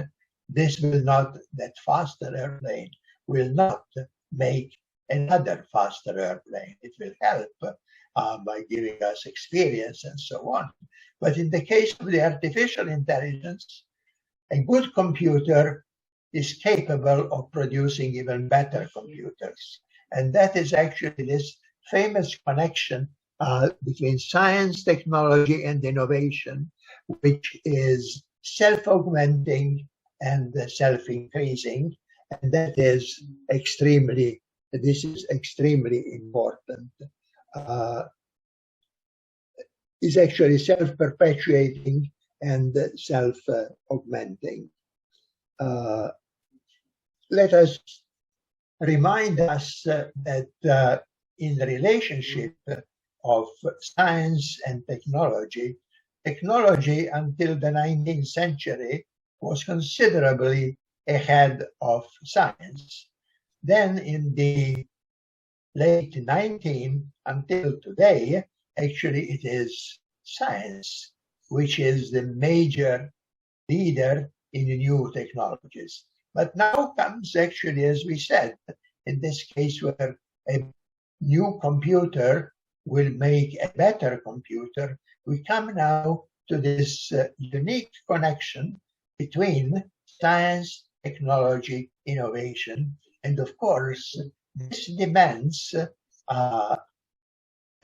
that faster airplane will not make another faster airplane. It will help by giving us experience and so on. But in the case of the artificial intelligence, a good computer is capable of producing even better computers. And that is actually this famous connection between science, technology, and innovation, which is self-augmenting and self-increasing. And that is extremely important. Is actually self-perpetuating and self-augmenting. Let us remind us that in the relationship of science and technology, technology until the 19th century was considerably ahead of science. Then in the late 19th until today, actually it is science which is the major leader in new technologies. But now comes actually, as we said, in this case where a new computer will make a better computer, we come now to this unique connection between science, technology, innovation, and of course, this demands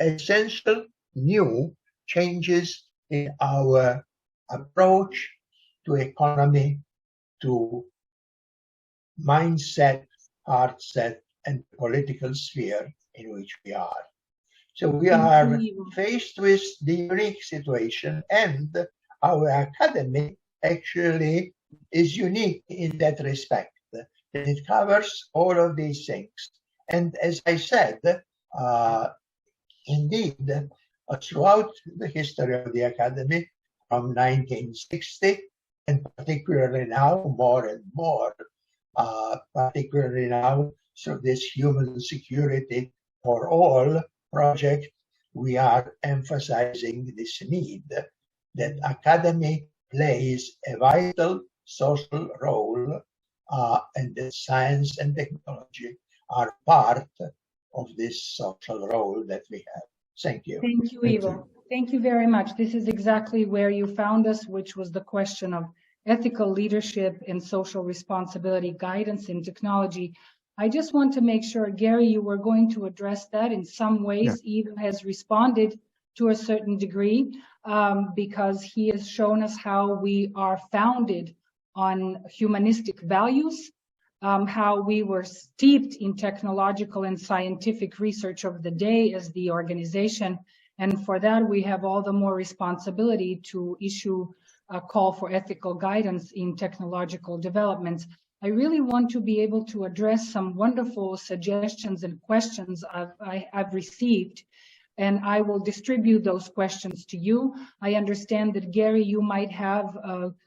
essential new changes in our approach to economy, to mindset, heart set, and political sphere in which we are. So we are faced with the unique situation, and our academy actually is unique in that respect. It covers all of these things. And as I said, indeed, throughout the history of the academy, from 1960, and particularly now, more and more, particularly now, through this human security for all project, we are emphasizing this need that academy plays a vital social role, and that science and technology are part of this social role that we have. Thank you. Thank you, Ivo. Thank you very much. This is exactly where you found us, which was the question of ethical leadership and social responsibility guidance in technology. I just want to make sure, Garry, you were going to address that in some ways. Yeah. Ivo has responded to a certain degree because he has shown us how we are founded on humanistic values, how we were steeped in technological and scientific research of the day as the organization. And for that, we have all the more responsibility to issue a call for ethical guidance in technological developments. I really want to be able to address some wonderful suggestions and questions I've received, and I will distribute those questions to you. I understand that, Garry, you might have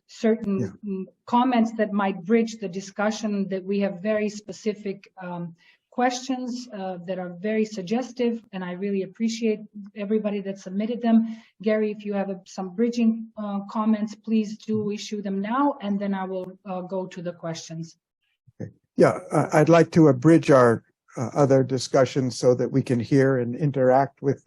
certain comments that might bridge the discussion, that we have very specific questions that are very suggestive, and I really appreciate everybody that submitted them. Garry, if you have some bridging comments, please do issue them now, and then I will go to the questions. Okay. Yeah, I'd like to abridge our other discussions so that we can hear and interact with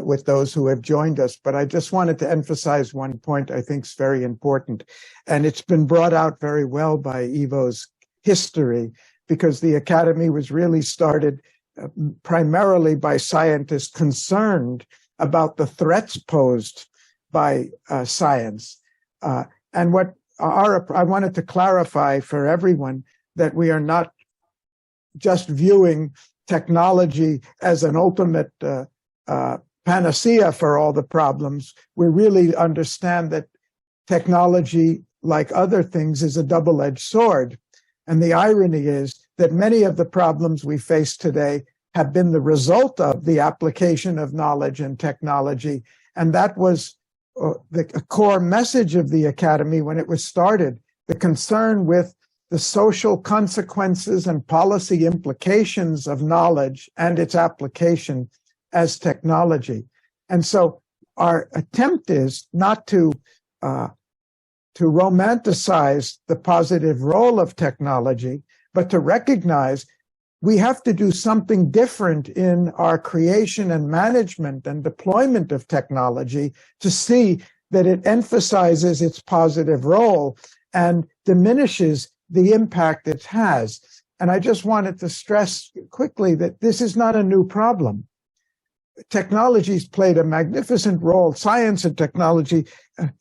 with those who have joined us. But I just wanted to emphasize one point I think is very important, and it's been brought out very well by Ivo's history, because the Academy was really started primarily by scientists concerned about the threats posed by science. And what I wanted to clarify for everyone that we are not just viewing technology as an ultimate panacea for all the problems. We really understand that technology, like other things, is a double-edged sword. And the irony is that many of the problems we face today have been the result of the application of knowledge and technology. And that was the core message of the Academy when it was started, the concern with the social consequences and policy implications of knowledge and its application as technology. And so our attempt is not to romanticize the positive role of technology, but to recognize we have to do something different in our creation and management and deployment of technology to see that it emphasizes its positive role and diminishes the impact it has. And I just wanted to stress quickly that this is not a new problem. Technology's played a magnificent role, science and technology,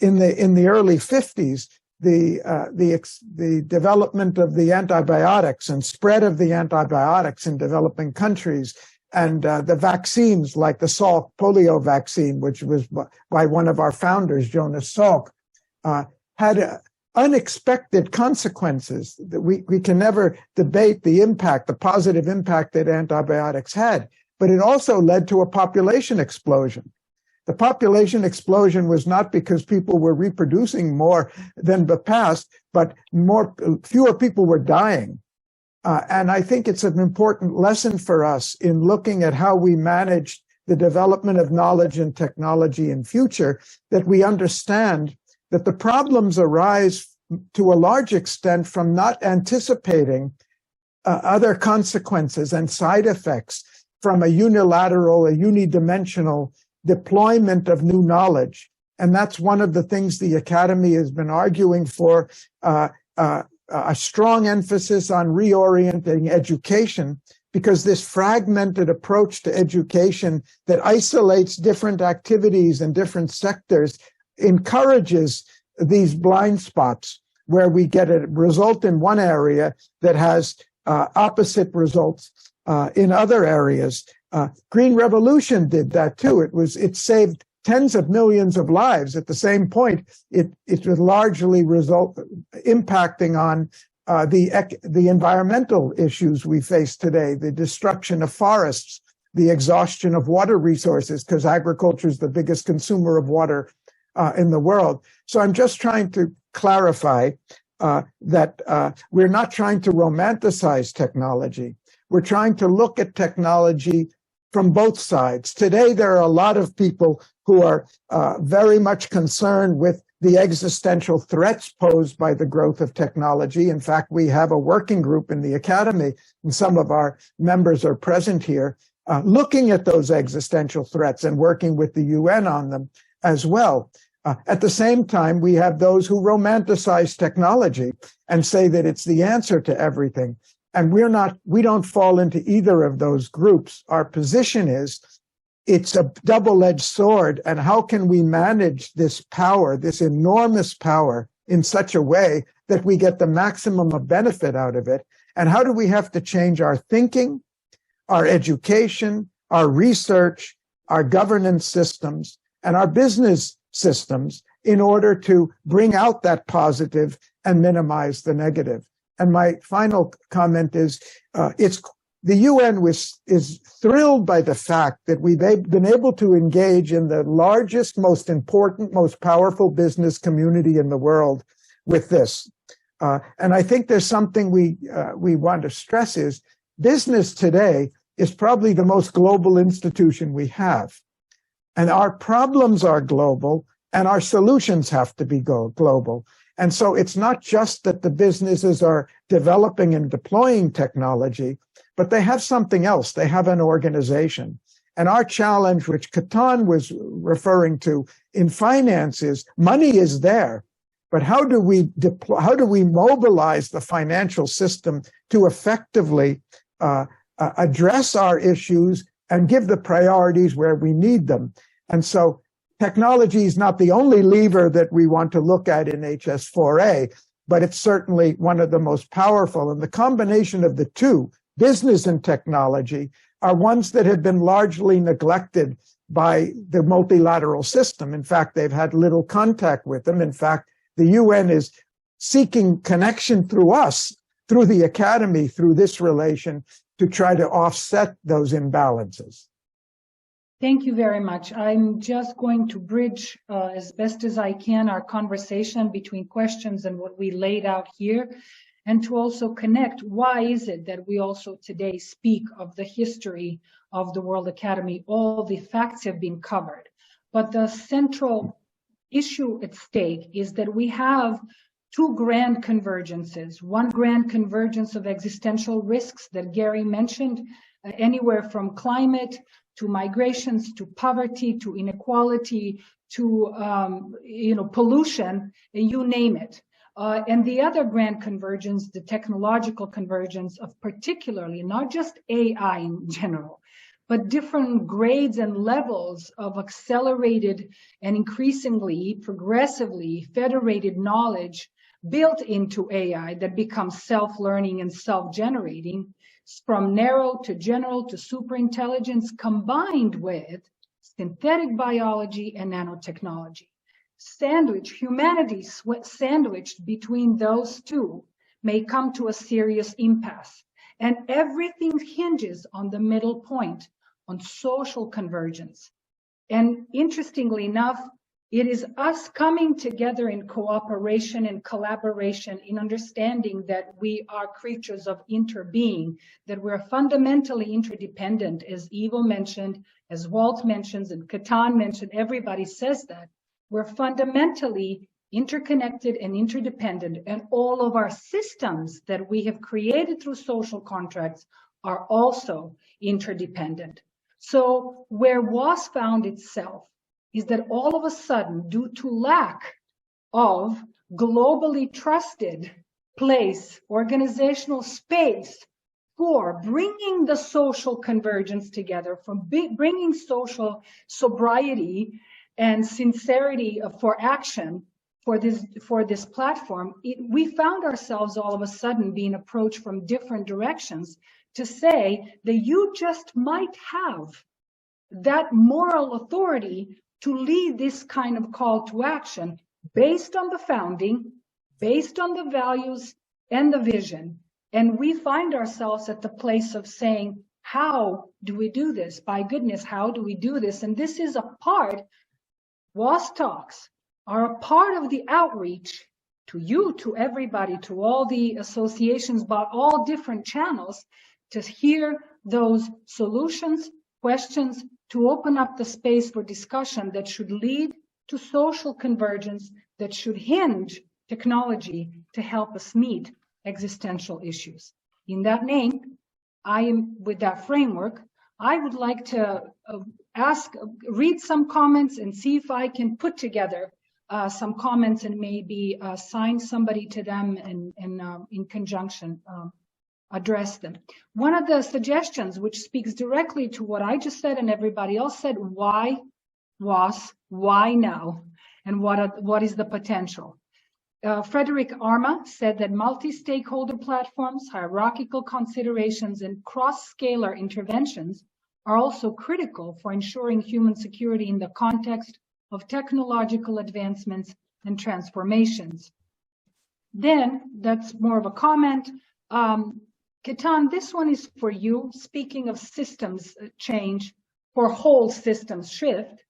in the early 50s. The development of the antibiotics and spread of the antibiotics in developing countries, and the vaccines like the Salk polio vaccine, which was by one of our founders, Jonas Salk, had unexpected consequences. That we can never debate the impact, the positive impact that antibiotics had, but it also led to a population explosion. The population explosion was not because people were reproducing more than the past, but fewer people were dying. And I think it's an important lesson for us in looking at how we manage the development of knowledge and technology in future, that we understand that the problems arise to a large extent from not anticipating other consequences and side effects from a unilateral, a unidimensional deployment of new knowledge. And that's one of the things the Academy has been arguing for, a strong emphasis on reorienting education, because this fragmented approach to education that isolates different activities and different sectors encourages these blind spots where we get a result in one area that has opposite results in other areas. Green Revolution did that too. It saved tens of millions of lives. At the same point, it was largely impacting on the environmental issues we face today, the destruction of forests, the exhaustion of water resources, because agriculture is the biggest consumer of water in the world. So I'm just trying to clarify that we're not trying to romanticize technology. We're trying to look at technology from both sides. Today, there are a lot of people who are very much concerned with the existential threats posed by the growth of technology. In fact, we have a working group in the Academy, and some of our members are present here, looking at those existential threats and working with the UN on them as well. At the same time, we have those who romanticize technology and say that it's the answer to everything. And we don't fall into either of those groups. Our position is it's a double-edged sword. And how can we manage this power, this enormous power, in such a way that we get the maximum of benefit out of it? And how do we have to change our thinking, our education, our research, our governance systems, and our business systems in order to bring out that positive and minimize the negative? And my final comment is, the UN is thrilled by the fact that we've been able to engage in the largest, most important, most powerful business community in the world with this. And I think there's something we want to stress is business today is probably the most global institution we have. And our problems are global and our solutions have to be global. And so it's not just that the businesses are developing and deploying technology, but they have something else. They have an organization. And our challenge, which Ketan was referring to in finance, is money is there, but how do we mobilize the financial system to effectively address our issues and give the priorities where we need them? And so technology is not the only lever that we want to look at in HS4A, but it's certainly one of the most powerful. And the combination of the two, business and technology, are ones that have been largely neglected by the multilateral system. In fact, they've had little contact with them. In fact, the UN is seeking connection through us, through the Academy, through this relation, to try to offset those imbalances. Thank you very much. I'm just going to bridge as best as I can our conversation between questions and what we laid out here. and to also connect why is it that we also today speak of the history of the World Academy. All the facts have been covered, but the central issue at stake is that we have two grand convergences. One grand convergence of existential risks that Garry mentioned, anywhere from climate to migrations to poverty to inequality to pollution, you name it. And the other grand convergence, the technological convergence of particularly not just AI in general, but different grades and levels of accelerated and increasingly, progressively federated knowledge built into AI that becomes self-learning and self-generating, from narrow to general to superintelligence, combined with synthetic biology and nanotechnology. Humanity sandwiched between those two may come to a serious impasse. And everything hinges on the middle point, on social convergence. And interestingly enough, it is us coming together in cooperation and collaboration in understanding that we are creatures of interbeing, that we're fundamentally interdependent, as Ivo mentioned, as Walt mentions, and Ketan mentioned, everybody says that. We're fundamentally interconnected and interdependent, and all of our systems that we have created through social contracts are also interdependent. So where WAAS found itself is that all of a sudden, due to lack of globally trusted place, organizational space for bringing the social convergence together, for bringing social sobriety and sincerity for action for this platform, we found ourselves all of a sudden being approached from different directions to say that you just might have that moral authority to lead this kind of call to action based on the founding, based on the values and the vision. And we find ourselves at the place of saying, how do we do this? By goodness, how do we do this? And this is a part, WAAS talks are a part of the outreach to you, to everybody, to all the associations, about all different channels, to hear those solutions, questions, to open up the space for discussion that should lead to social convergence, that should hinge technology to help us meet existential issues. In that name, with that framework, I would like to read some comments and see if I can put together some comments and maybe assign somebody to them and in conjunction address them. One of the suggestions, which speaks directly to what I just said and everybody else said, why WAAS, why now, and what is the potential? Frederick Arma said that multi-stakeholder platforms, hierarchical considerations, and cross-scalar interventions are also critical for ensuring human security in the context of technological advancements and transformations. Then, that's more of a comment. Ketan, this one is for you. Speaking of systems change for whole systems shift,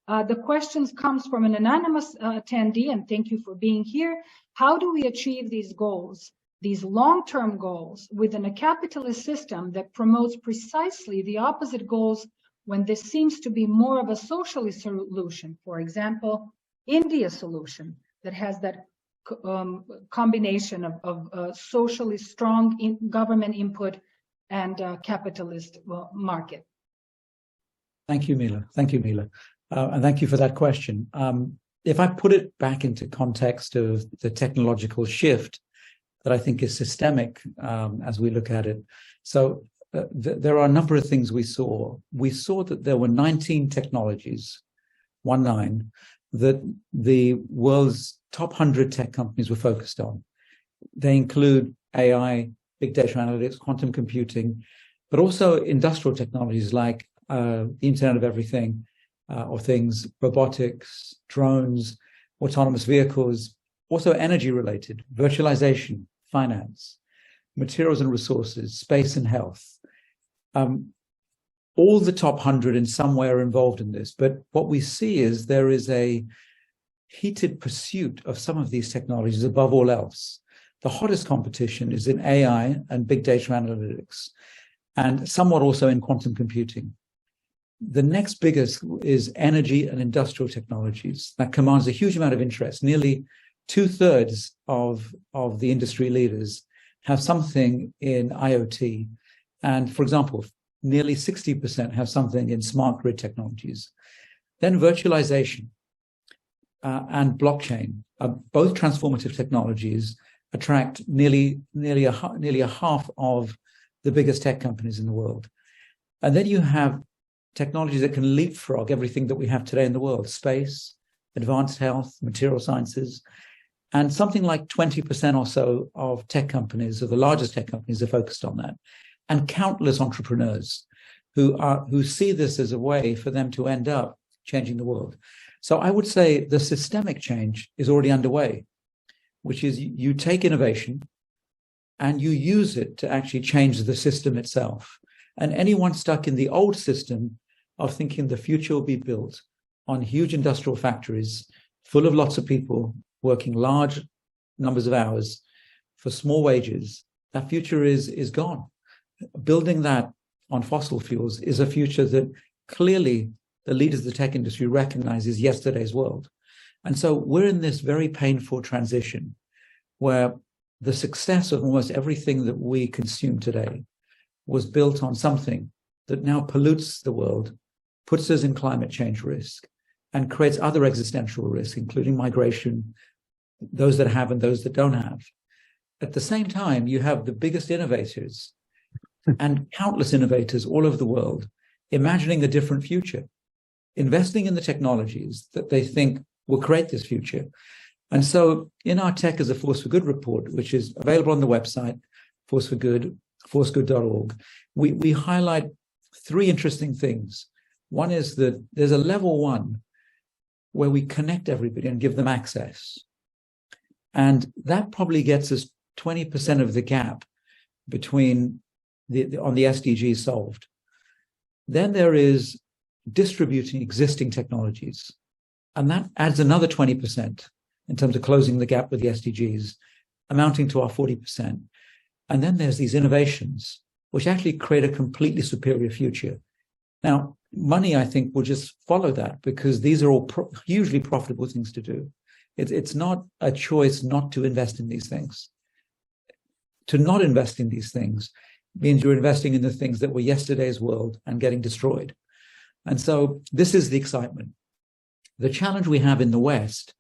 the questions comes from an anonymous attendee, and thank you for being here. How do we achieve these goals, these long-term goals, within a capitalist system that promotes precisely the opposite goals when this seems to be more of a socialist solution? For example, India's solution that has that combination of socially strong government input and capitalist market. Thank you, Mila. Thank you, Mila. And thank you for that question. If I put it back into context of the technological shift that I think is systemic as we look at it. So there are a number of things we saw. We saw that there were 19 technologies, 19, that the world's top 100 tech companies were focused on. They include AI, big data analytics, quantum computing, but also industrial technologies like the Internet of Everything, or things, robotics, drones, autonomous vehicles, also energy related, virtualization, finance, materials and resources, space and health. All the top 100 in some way are involved in this, but what we see is there is a heated pursuit of some of these technologies above all else. The hottest competition is in AI and big data analytics, and somewhat also in quantum computing. The next biggest is energy and industrial technologies. That commands a huge amount of interest. Nearly 2/3 of the industry leaders have something in IoT. And for example, nearly 60% have something in smart grid technologies. Then virtualization and blockchain are both transformative technologies, attract nearly a half of the biggest tech companies in the world. And then you have technologies that can leapfrog everything that we have today in the world: space, advanced health, material sciences. And something like 20% or so of tech companies, of the largest tech companies, are focused on that. And countless entrepreneurs who see this as a way for them to end up changing the world. So I would say the systemic change is already underway, which is you take innovation and you use it to actually change the system itself. And anyone stuck in the old system of thinking the future will be built on huge industrial factories full of lots of people working large numbers of hours for small wages, that future is gone. Building that on fossil fuels is a future that clearly the leaders of the tech industry recognize is yesterday's world. And so we're in this very painful transition where the success of almost everything that we consume today was built on something that now pollutes the world, puts us in climate change risk, and creates other existential risks, including migration, those that have and those that don't have. At the same time, you have the biggest innovators and countless innovators all over the world imagining a different future, investing in the technologies that they think will create this future. And so in our Tech as a Force for Good report, which is available on the website, Force for Good, forcegood.org, we highlight three interesting things. One is that there's a level one where we connect everybody and give them access. And that probably gets us 20% of the gap between on the SDGs solved. Then there is distributing existing technologies. And that adds another 20% in terms of closing the gap with the SDGs, amounting to our 40%. And then there's these innovations, which actually create a completely superior future. Now, money, I think, will just follow that because these are all hugely profitable things to do. It's not a choice not to invest in these things. To not invest in these things means you're investing in the things that were yesterday's world and getting destroyed. And so this is the excitement. The challenge we have in the West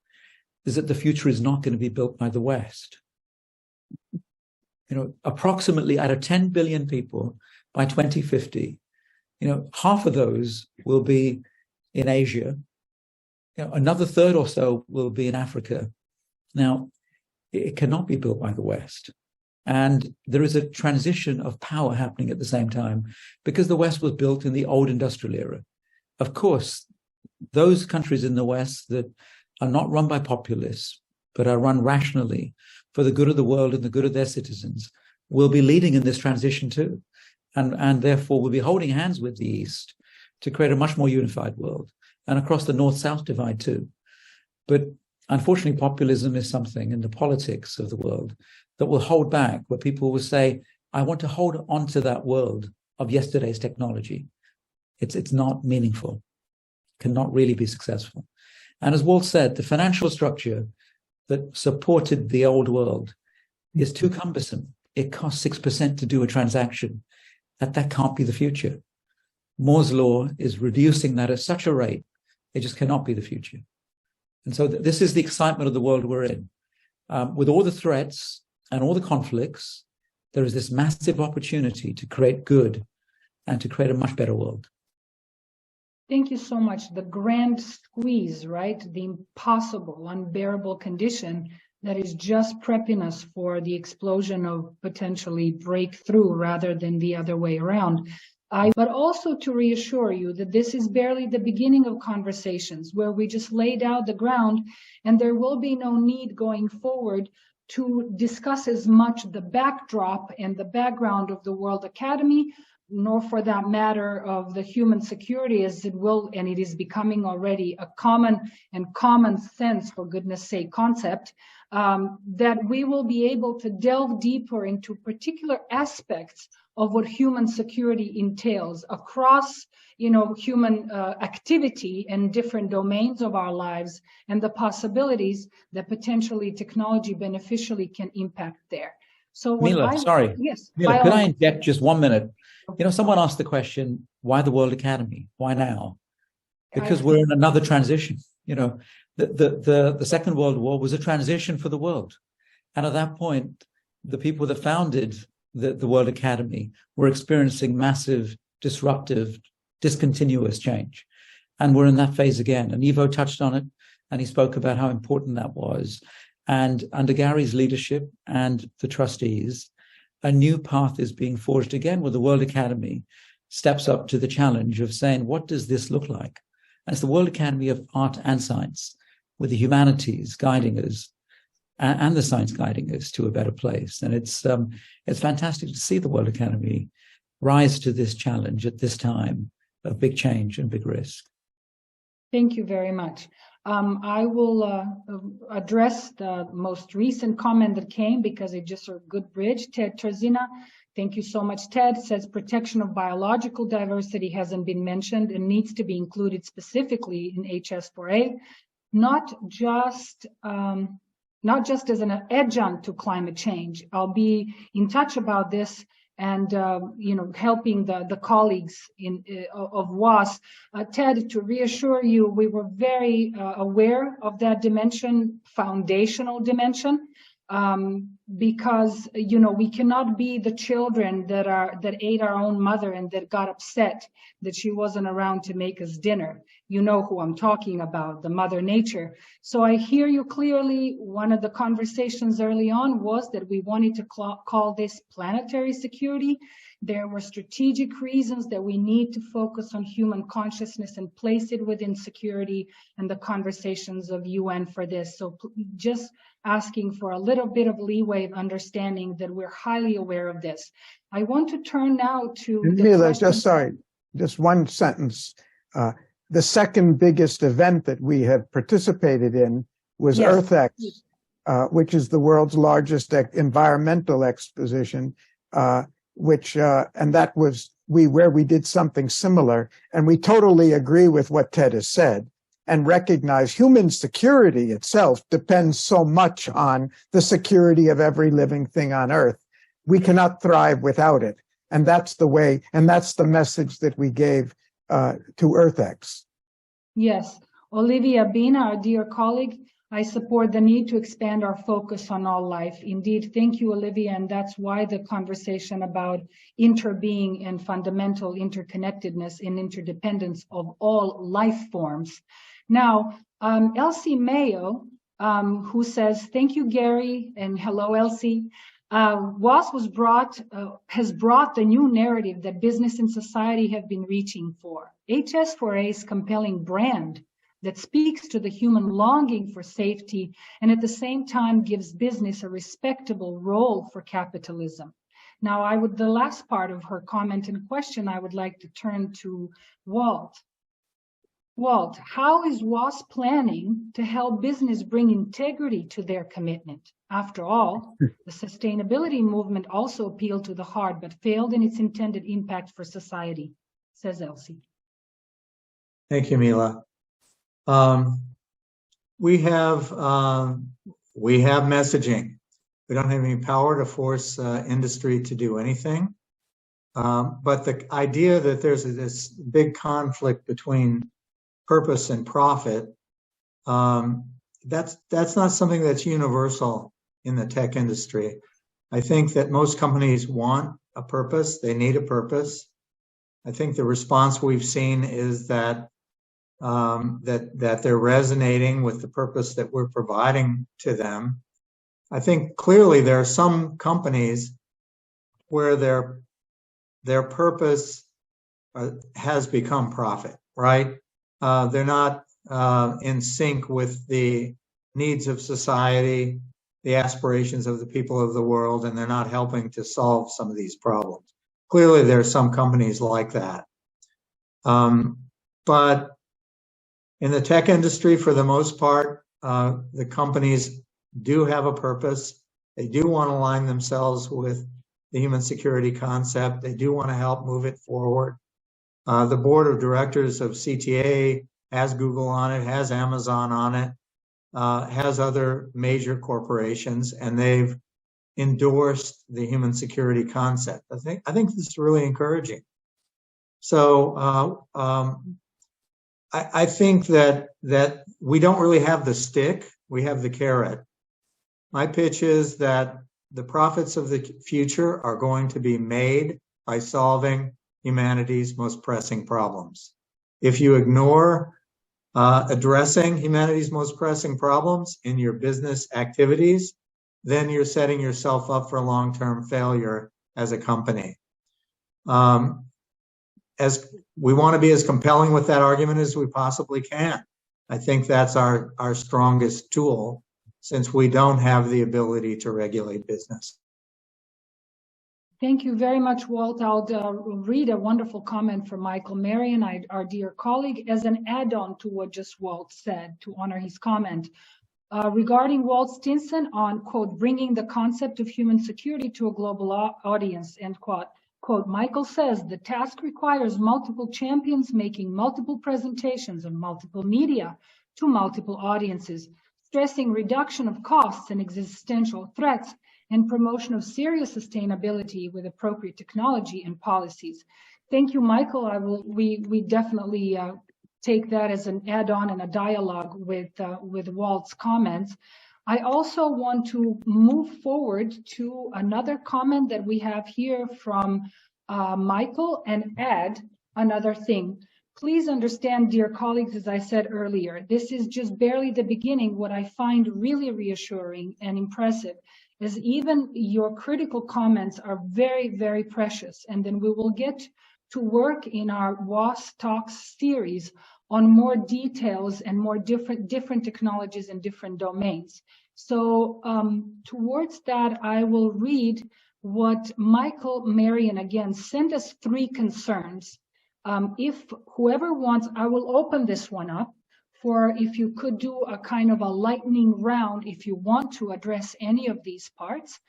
is that the future is not going to be built by the West. Approximately out of 10 billion people by 2050, half of those will be in Asia. Another third or so will be in Africa. Now, it cannot be built by the West. And there is a transition of power happening at the same time because the West was built in the old industrial era. Of course, those countries in the West that are not run by populists, but are run rationally for the good of the world and the good of their citizens, will be leading in this transition too. And therefore will be holding hands with the East to create a much more unified world, and across the North-South divide too. But unfortunately, populism is something in the politics of the world that will hold back, where people will say, I want to hold on to that world of yesterday's technology. It's not meaningful, cannot really be successful. And as Walt said, the financial structure that supported the old world is too cumbersome. It costs 6% to do a transaction. That can't be the future. Moore's law is reducing that at such a rate, it just cannot be the future. And so this is the excitement of the world we're in. With all the threats and all the conflicts, there is this massive opportunity to create good and to create a much better world. Thank you so much. The grand squeeze, right? The impossible, unbearable condition that is just prepping us for the explosion of potentially breakthrough rather than the other way around. But also to reassure you that this is barely the beginning of conversations where we just laid out the ground, and there will be no need going forward to discuss as much the backdrop and the background of the World Academy, nor for that matter of the human security, as it will, and it is becoming already a common sense, for goodness sake, concept, that we will be able to delve deeper into particular aspects of what human security entails across, human activity in different domains of our lives, and the possibilities that potentially technology beneficially can impact there. So Mila, sorry. Yes. Mila, could I inject just 1 minute? Someone asked the question, why the World Academy? Why now? Because we're in another transition. The Second World War was a transition for the world. And at that point, the people that founded the World Academy were experiencing massive, disruptive, discontinuous change. And we're in that phase again. And Ivo touched on it, and he spoke about how important that was. And under Garry's leadership and the trustees, a new path is being forged again, where the World Academy steps up to the challenge of saying, what does this look like? And it's the World Academy of Art and Science, with the humanities guiding us and the science guiding us to a better place. And it's fantastic to see the World Academy rise to this challenge at this time of big change and big risk. Thank you very much. I will address the most recent comment that came, because it just a good bridge. Ted Trzina, thank you so much. Ted says protection of biological diversity hasn't been mentioned and needs to be included specifically in HS4A, not just as an adjunct to climate change. I'll be in touch about this and helping the colleagues of WAAS. Ted, to reassure you, we were very aware of that dimension, foundational dimension, because we cannot be the children that ate our own mother and that got upset that she wasn't around to make us dinner. You know who I'm talking about, the Mother Nature. So I hear you clearly. One of the conversations early on was that we wanted to call this planetary security. There were strategic reasons that we need to focus on human consciousness and place it within security, and the conversations of UN for this. So just asking for a little bit of leeway of understanding that we're highly aware of this. I want to turn now to Mila, just one sentence. The second biggest event that we have participated in was EarthX, which is the world's largest environmental exposition, and that was where we did something similar. And we totally agree with what Ted has said, and recognize human security itself depends so much on the security of every living thing on Earth. We cannot thrive without it. And that's the way, and that's the message that we gave to EarthX. Yes. Olivia Bina, our dear colleague, I support the need to expand our focus on all life. Indeed, thank you, Olivia, and that's why the conversation about interbeing and fundamental interconnectedness and interdependence of all life forms. Now, Elsie Mayo, who says, thank you, Garry, and hello, Elsie. WAAS has brought the new narrative that business and society have been reaching for. HS4A's compelling brand that speaks to the human longing for safety and at the same time gives business a respectable role for capitalism. Now, the last part of her comment and question, I would like to turn to Walt. Walt, how is WAAS planning to help business bring integrity to their commitment? After all, the sustainability movement also appealed to the heart, but failed in its intended impact for society, says Elsie. Thank you, Mila. We have messaging. We don't have any power to force industry to do anything. But the idea that there's this big conflict between purpose and profit, that's not something that's universal in the tech industry. I think that most companies want a purpose. They need a purpose. I think the response we've seen is that they're resonating with the purpose that we're providing to them. I think clearly there are some companies where their purpose has become profit, right? They're not in sync with the needs of society, the aspirations of the people of the world, and they're not helping to solve some of these problems. clearly there are some companies like that. But in the tech industry, for the most part, the companies do have a purpose. They do want to align themselves with the human security concept. They do want to help move it forward. The board of directors of CTA has Google on it, has Amazon on it, has other major corporations, and they've endorsed the human security concept. I think this is really encouraging. So I think that we don't really have the stick, we have the carrot. My pitch is that the profits of the future are going to be made by solving humanity's most pressing problems. If you ignore addressing humanity's most pressing problems in your business activities, then you're setting yourself up for long-term failure as a company. As we want to be as compelling with that argument as we possibly can. I think that's our strongest tool, since we don't have the ability to regulate business. Thank you very much, Walt. I'll read a wonderful comment from Michael Marion, our dear colleague, as an add-on to what just Walt said, to honor his comment. Regarding Walt Stinson on, quote, bringing the concept of human security to a global audience, end quote. Quote, Michael says the task requires multiple champions making multiple presentations on multiple media to multiple audiences, stressing reduction of costs and existential threats and promotion of serious sustainability with appropriate technology and policies. Thank you, Michael. We definitely take that as an add-on and a dialogue with Walt's comments. I also want to move forward to another comment that we have here from Michael and add another thing. Please understand, dear colleagues, as I said earlier, this is just barely the beginning. What I find really reassuring and impressive is even your critical comments are very, very precious. And then we will get to work in our WAAS Talks series on more details and more different technologies and different domains. So towards that, I will read what Michael Marion again sent us 3 concerns. If whoever wants, I will open this one up for if you could do a kind of a lightning round if you want to address any of these parts.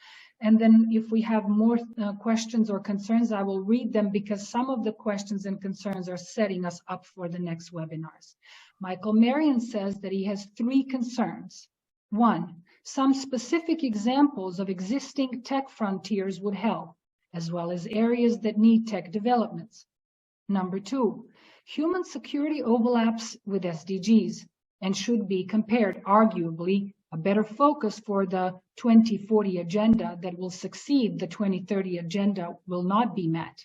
And then if we have more questions or concerns, I will read them because some of the questions and concerns are setting us up for the next webinars. Michael Marion says that he has 3 concerns. 1, some specific examples of existing tech frontiers would help, as well as areas that need tech developments. Number 2, human security overlaps with SDGs and should be compared. Arguably, a better focus for the 2040 agenda that will succeed the 2030 agenda will not be met.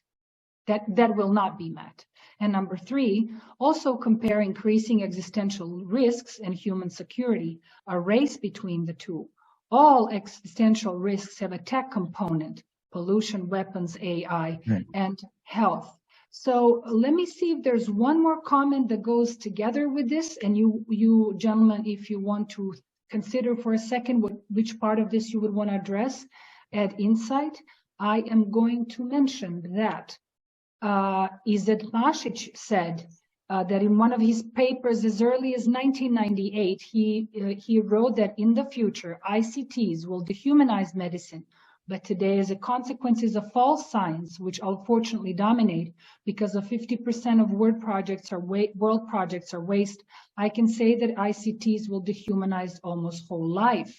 That will not be met. And number 3, also compare increasing existential risks and human security, a race between the two. All existential risks have a tech component, pollution, weapons, AI, and health. So let me see if there's one more comment that goes together with this. And you gentlemen, if you want to consider for a second which part of this you would want to address at Insight, I am going to mention that Izet Masic said that in one of his papers as early as 1998, he wrote that in the future, ICTs will dehumanize medicine, but today as a consequence of false science, which unfortunately dominate because of 50% of world projects are waste, I can say that ICTs will dehumanize almost whole life.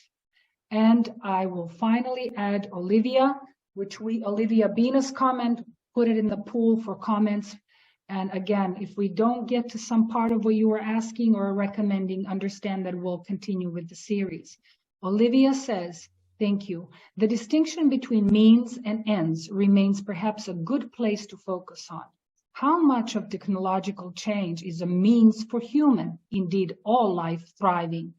And I will finally add Olivia Bina's comment, put it in the pool for comments. And again, if we don't get to some part of what you were asking or recommending, understand that we'll continue with the series. Olivia says, thank you. The distinction between means and ends remains perhaps a good place to focus on. How much of technological change is a means for human, indeed all life, thriving?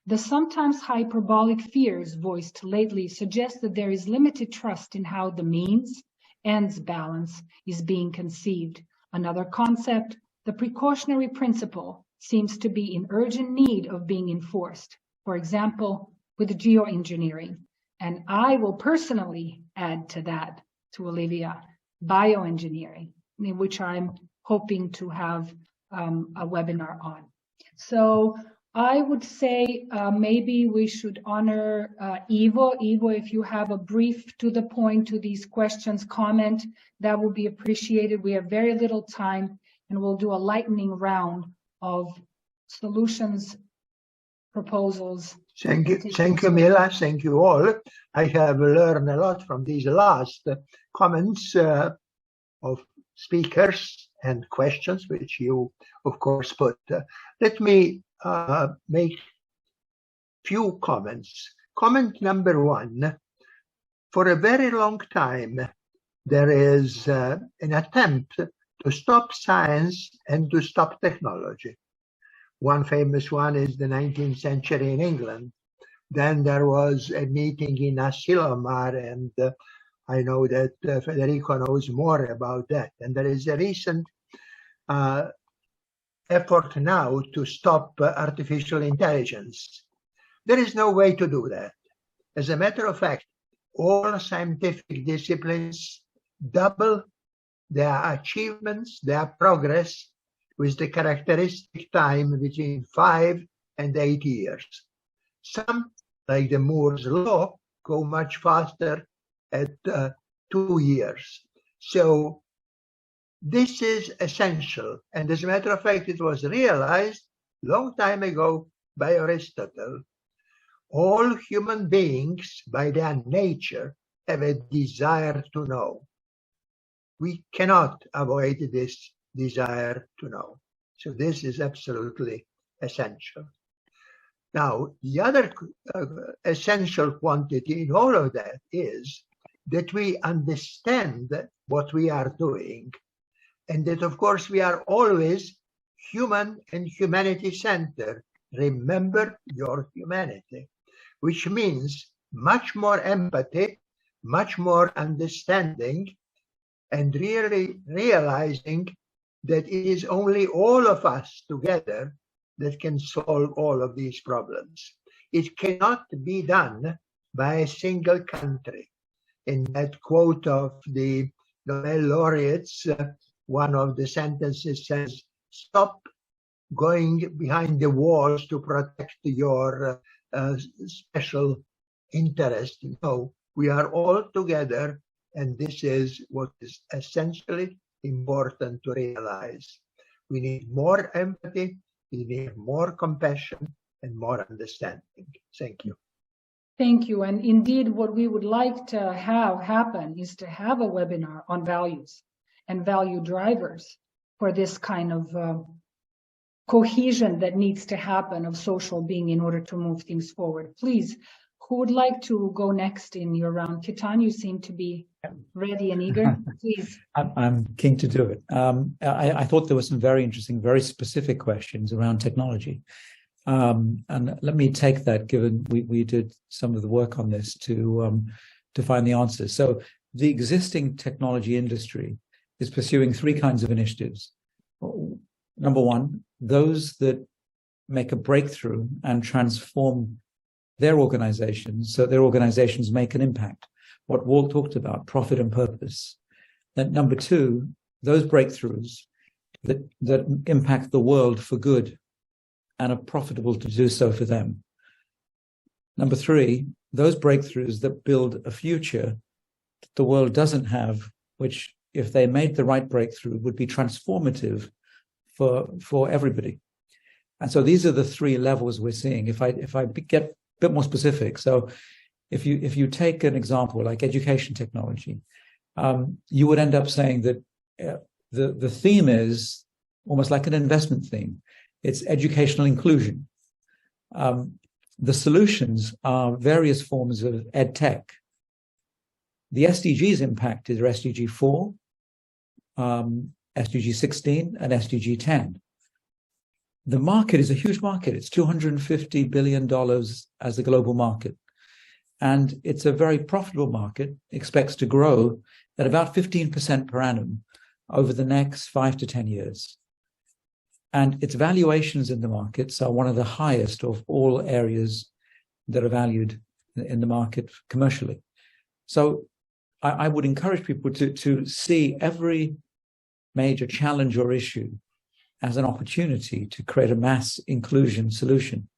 The sometimes hyperbolic fears voiced lately suggest that there is limited trust in how the means-ends balance is being conceived. Another concept, the precautionary principle, seems to be in urgent need of being enforced. For example, with geoengineering. And I will personally add to that, to Olivia, bioengineering, which I'm hoping to have a webinar on. So I would say maybe we should honor Ivo. Ivo, if you have a brief to the point to these questions, comment, that would be appreciated. We have very little time, and we'll do a lightning round of solutions, proposals. Thank you, Mila. Thank you all. I have learned a lot from these last comments of speakers and questions, which you, of course, put. Let me make few comments. Comment number one: for a very long time, there is an attempt to stop science and to stop technology. One famous one is the 19th century in England. Then there was a meeting in Asilomar, and I know that Federico knows more about that. And there is a recent effort now to stop artificial intelligence. There is no way to do that. As a matter of fact, all scientific disciplines double their achievements, their progress, with the characteristic time between 5 and 8 years. Some, like the Moore's law, go much faster at 2 years. So this is essential. And as a matter of fact, it was realized long time ago by Aristotle. All human beings, by their nature, have a desire to know. We cannot avoid this desire to know. So this is absolutely essential. Now, the other essential quantity in all of that is that we understand what we are doing, and that, of course, we are always human and humanity-centered. Remember your humanity, which means much more empathy, much more understanding, and really realizing that it is only all of us together that can solve all of these problems. It cannot be done by a single country. In that quote of the Nobel laureates, one of the sentences says, "Stop going behind the walls to protect your special interest." No, we are all together, and this is what is essentially important to realize. We need more empathy, we need more compassion, and more understanding. Thank you. Thank you. And indeed, what we would like to have happen is to have a webinar on values and value drivers for this kind of cohesion that needs to happen of social being in order to move things forward. Please, who would like to go next in your round? Ketan, you seem to be ready and eager. Please. I'm keen to do it. I thought there were some very interesting, very specific questions around technology. And let me take that, given we did some of the work on this to find the answers. So the existing technology industry is pursuing three kinds of initiatives. Number one, those that make a breakthrough and transform their organizations so their organizations make an impact. What Walt talked about, profit and purpose. Then number two, those breakthroughs that impact the world for good and are profitable to do so for them. Number three, those breakthroughs that build a future that the world doesn't have, which if they made the right breakthrough would be transformative for everybody. And so these are the three levels we're seeing. If I get a bit more specific, so if you take an example like education technology, you would end up saying that the theme is almost like an investment theme. It's educational inclusion. The solutions are various forms of ed tech. The SDGs impacted are SDG 4, SDG 16, and SDG 10. The market is a huge market. It's $250 billion as a global market. And it's a very profitable market, expects to grow at about 15% per annum over the next 5 to 10 years. And its valuations in the markets are one of the highest of all areas that are valued in the market commercially. So I would encourage people to see every major challenge or issue as an opportunity to create a mass inclusion solution.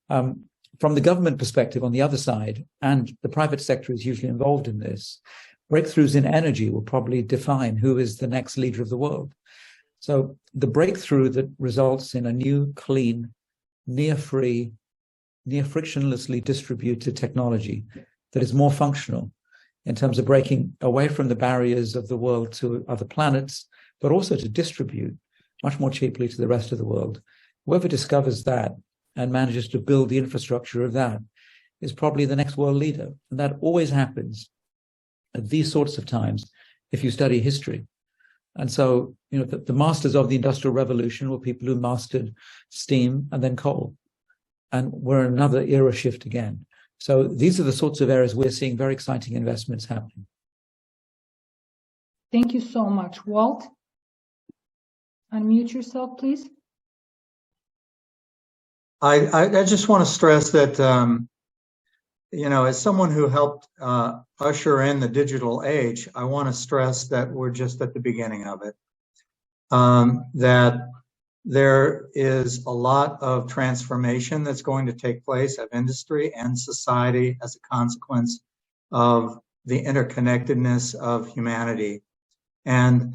From the government perspective on the other side, and the private sector is usually involved in this, breakthroughs in energy will probably define who is the next leader of the world. So the breakthrough that results in a new, clean, near frictionlessly distributed technology that is more functional in terms of breaking away from the barriers of the world to other planets, but also to distribute much more cheaply to the rest of the world. Whoever discovers that and manages to build the infrastructure of that is probably the next world leader. And that always happens at these sorts of times if you study history. And so, the masters of the Industrial Revolution were people who mastered steam and then coal. And we're in another era shift again. So these are the sorts of areas we're seeing very exciting investments happening. Thank you so much. Walt, unmute yourself, please. I just want to stress that, as someone who helped usher in the digital age, I want to stress that we're just at the beginning of it. That there is a lot of transformation that's going to take place of industry and society as a consequence of the interconnectedness of humanity. And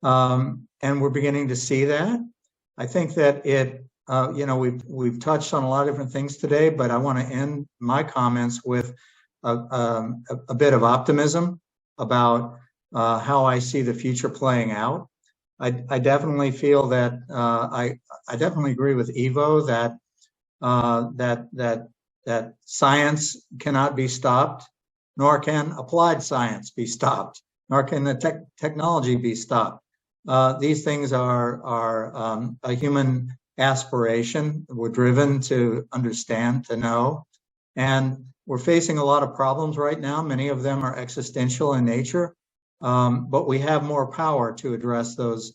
we're beginning to see that. I think that we've touched on a lot of different things today, but I want to end my comments with a bit of optimism about how I see the future playing out. I definitely feel that I definitely agree with Ivo that science cannot be stopped, nor can applied science be stopped, nor can the technology be stopped. These things are a human aspiration. We're driven to understand, to know, and we're facing a lot of problems right now. Many of them are existential in nature, but we have more power to address those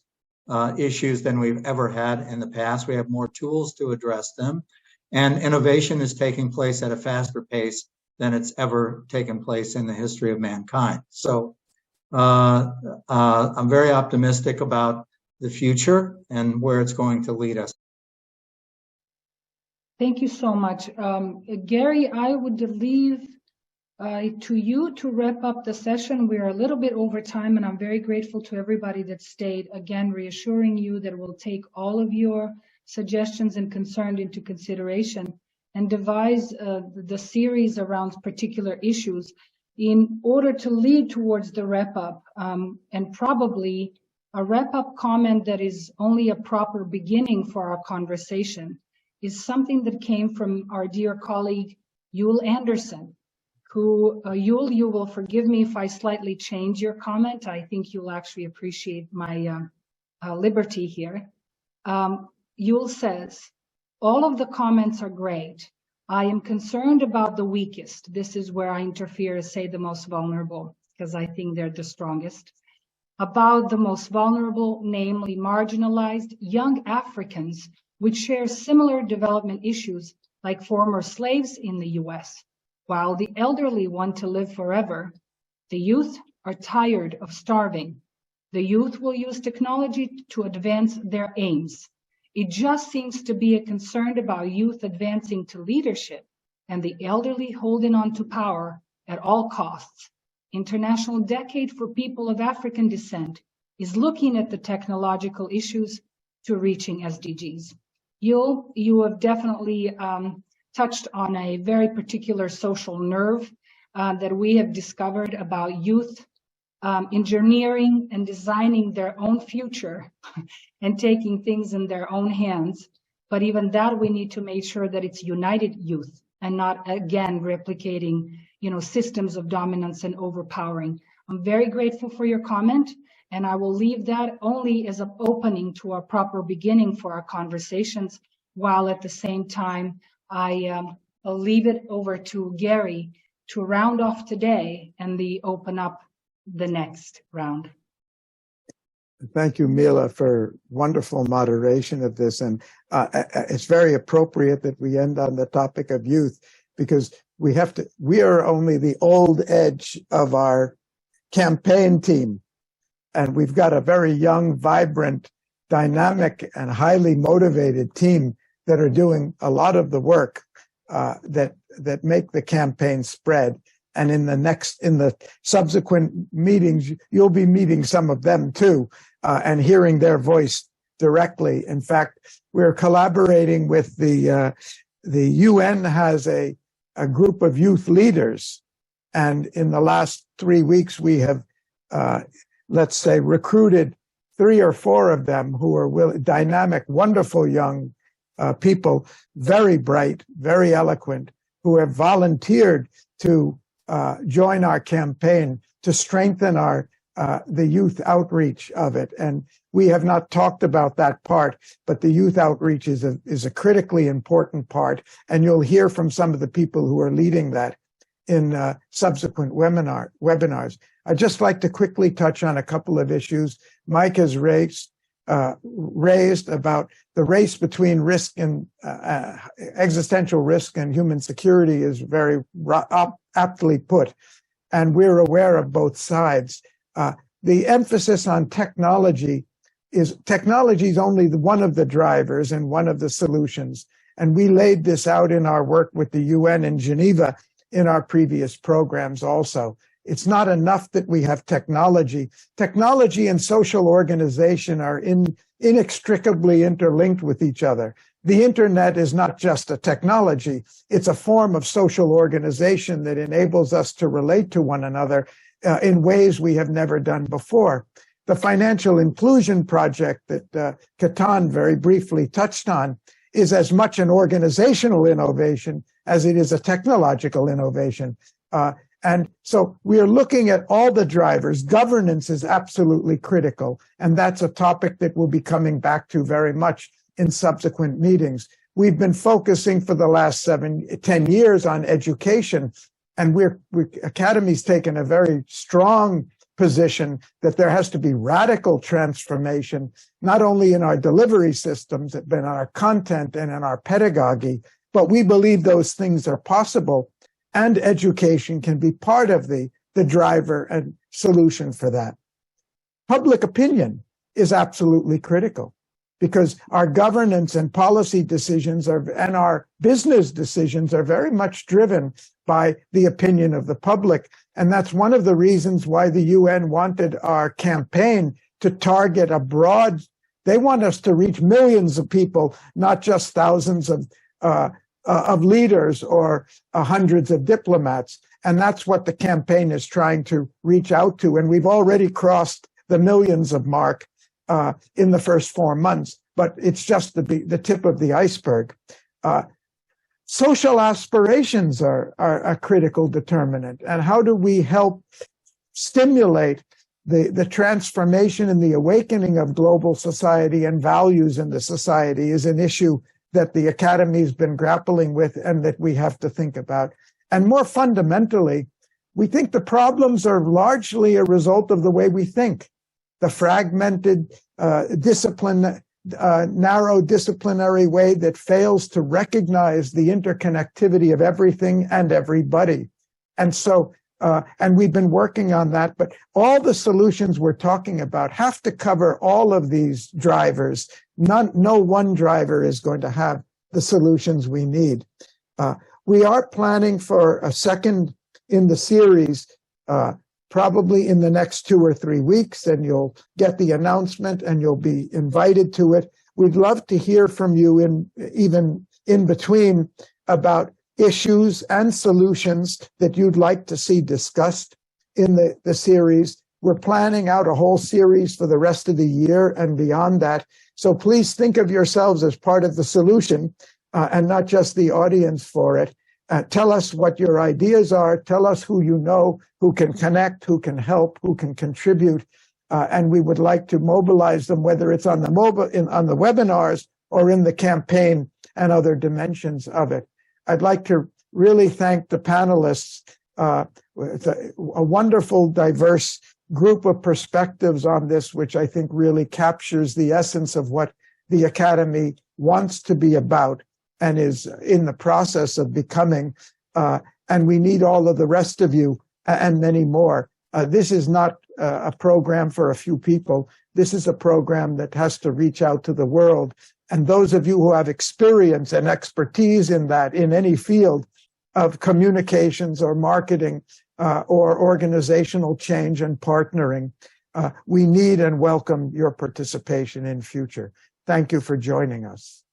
issues than we've ever had in the past. We have more tools to address them, and innovation is taking place at a faster pace than it's ever taken place in the history of mankind. So I'm very optimistic about the future and where it's going to lead us. Thank you so much. Garry, I would leave to you to wrap up the session. We are a little bit over time, and I'm very grateful to everybody that stayed. Again, reassuring you that we'll take all of your suggestions and concerns into consideration and devise the series around particular issues in order to lead towards the wrap-up, and probably a wrap-up comment that is only a proper beginning for our conversation is something that came from our dear colleague, Yul Anderson, who, Yul, you will forgive me if I slightly change your comment. I think you'll actually appreciate my liberty here. Yul says, all of the comments are great. I am concerned about the weakest. This is where I interfere, say the most vulnerable, because I think they're the strongest. About the most vulnerable, namely marginalized young Africans, which share similar development issues like former slaves in the US. While the elderly want to live forever, the youth are tired of starving. The youth will use technology to advance their aims. It just seems to be a concern about youth advancing to leadership and the elderly holding on to power at all costs. International Decade for People of African Descent is looking at the technological issues to reaching SDGs. You have definitely touched on a very particular social nerve that we have discovered about youth engineering and designing their own future and taking things in their own hands. But even that, we need to make sure that it's united youth and not, again, replicating, systems of dominance and overpowering. I'm very grateful for your comment, and I will leave that only as an opening to a proper beginning for our conversations, while at the same time, I'll leave it over to Garry to round off today and open up the next round. Thank you, Mila, for wonderful moderation of this. And it's very appropriate that we end on the topic of youth, because we are only the old edge of our campaign team. And we've got a very young, vibrant, dynamic, and highly motivated team that are doing a lot of the work that make the campaign spread. And in the subsequent meetings, you'll be meeting some of them too, and hearing their voice directly. In fact, we're collaborating with the UN has a group of youth leaders. And in the last 3 weeks, we have, let's say, recruited 3 or 4 of them who are dynamic, wonderful young people, very bright, very eloquent, who have volunteered to join our campaign to strengthen the youth outreach of it. And we have not talked about that part, but the youth outreach is a critically important part. And you'll hear from some of the people who are leading that in subsequent webinars. I'd just like to quickly touch on a couple of issues Mike has raised about the race between risk and existential risk and human security is very aptly put. And we're aware of both sides. The emphasis on technology is only one of the drivers and one of the solutions. And we laid this out in our work with the UN in Geneva in our previous programs also. It's not enough that we have technology. Technology and social organization are inextricably interlinked with each other. The internet is not just a technology. It's a form of social organization that enables us to relate to one another in ways we have never done before. The Financial Inclusion Project that Ketan very briefly touched on is as much an organizational innovation as it is a technological innovation. And so we are looking at all the drivers. Governance is absolutely critical, and that's a topic that we'll be coming back to very much in subsequent meetings. We've been focusing for the last 10 years on education, and Academy's taken a very strong position that there has to be radical transformation, not only in our delivery systems, but in our content and in our pedagogy. But we believe those things are possible, and education can be part of the driver and solution for that. Public opinion is absolutely critical because our governance and policy decisions and our business decisions are very much driven by the opinion of the public. And that's one of the reasons why the UN wanted our campaign to target they want us to reach millions of people, not just thousands of leaders or hundreds of diplomats. And that's what the campaign is trying to reach out to. And we've already crossed the millions of mark in the first 4 months, but it's just the tip of the iceberg. Social aspirations are a critical determinant. And how do we help stimulate the transformation and the awakening of global society and values in the society is an issue that the Academy has been grappling with and that we have to think about. And more fundamentally, we think the problems are largely a result of the way we think. The fragmented narrow disciplinary way that fails to recognize the interconnectivity of everything and everybody. And so, and we've been working on that, but all the solutions we're talking about have to cover all of these drivers. No one driver is going to have the solutions we need. We are planning for a second in the series, probably in the next 2 or 3 weeks, and you'll get the announcement and you'll be invited to it. We'd love to hear from you even in between about issues and solutions that you'd like to see discussed in the series. We're planning out a whole series for the rest of the year and beyond that. So please think of yourselves as part of the solution and not just the audience for it. Tell us what your ideas are. Tell us who you know, who can connect, who can help, who can contribute. And we would like to mobilize them, whether it's on the webinars or in the campaign and other dimensions of it. I'd like to really thank the panelists. It's a wonderful, diverse group of perspectives on this, which I think really captures the essence of what the Academy wants to be about and is in the process of becoming. And we need all of the rest of you and many more This is not a program for a few people. This is a program that has to reach out to the world. And those of you who have experience and expertise in that, in any field of communications or marketing or organizational change and partnering, we need and welcome your participation in future. Thank you for joining us.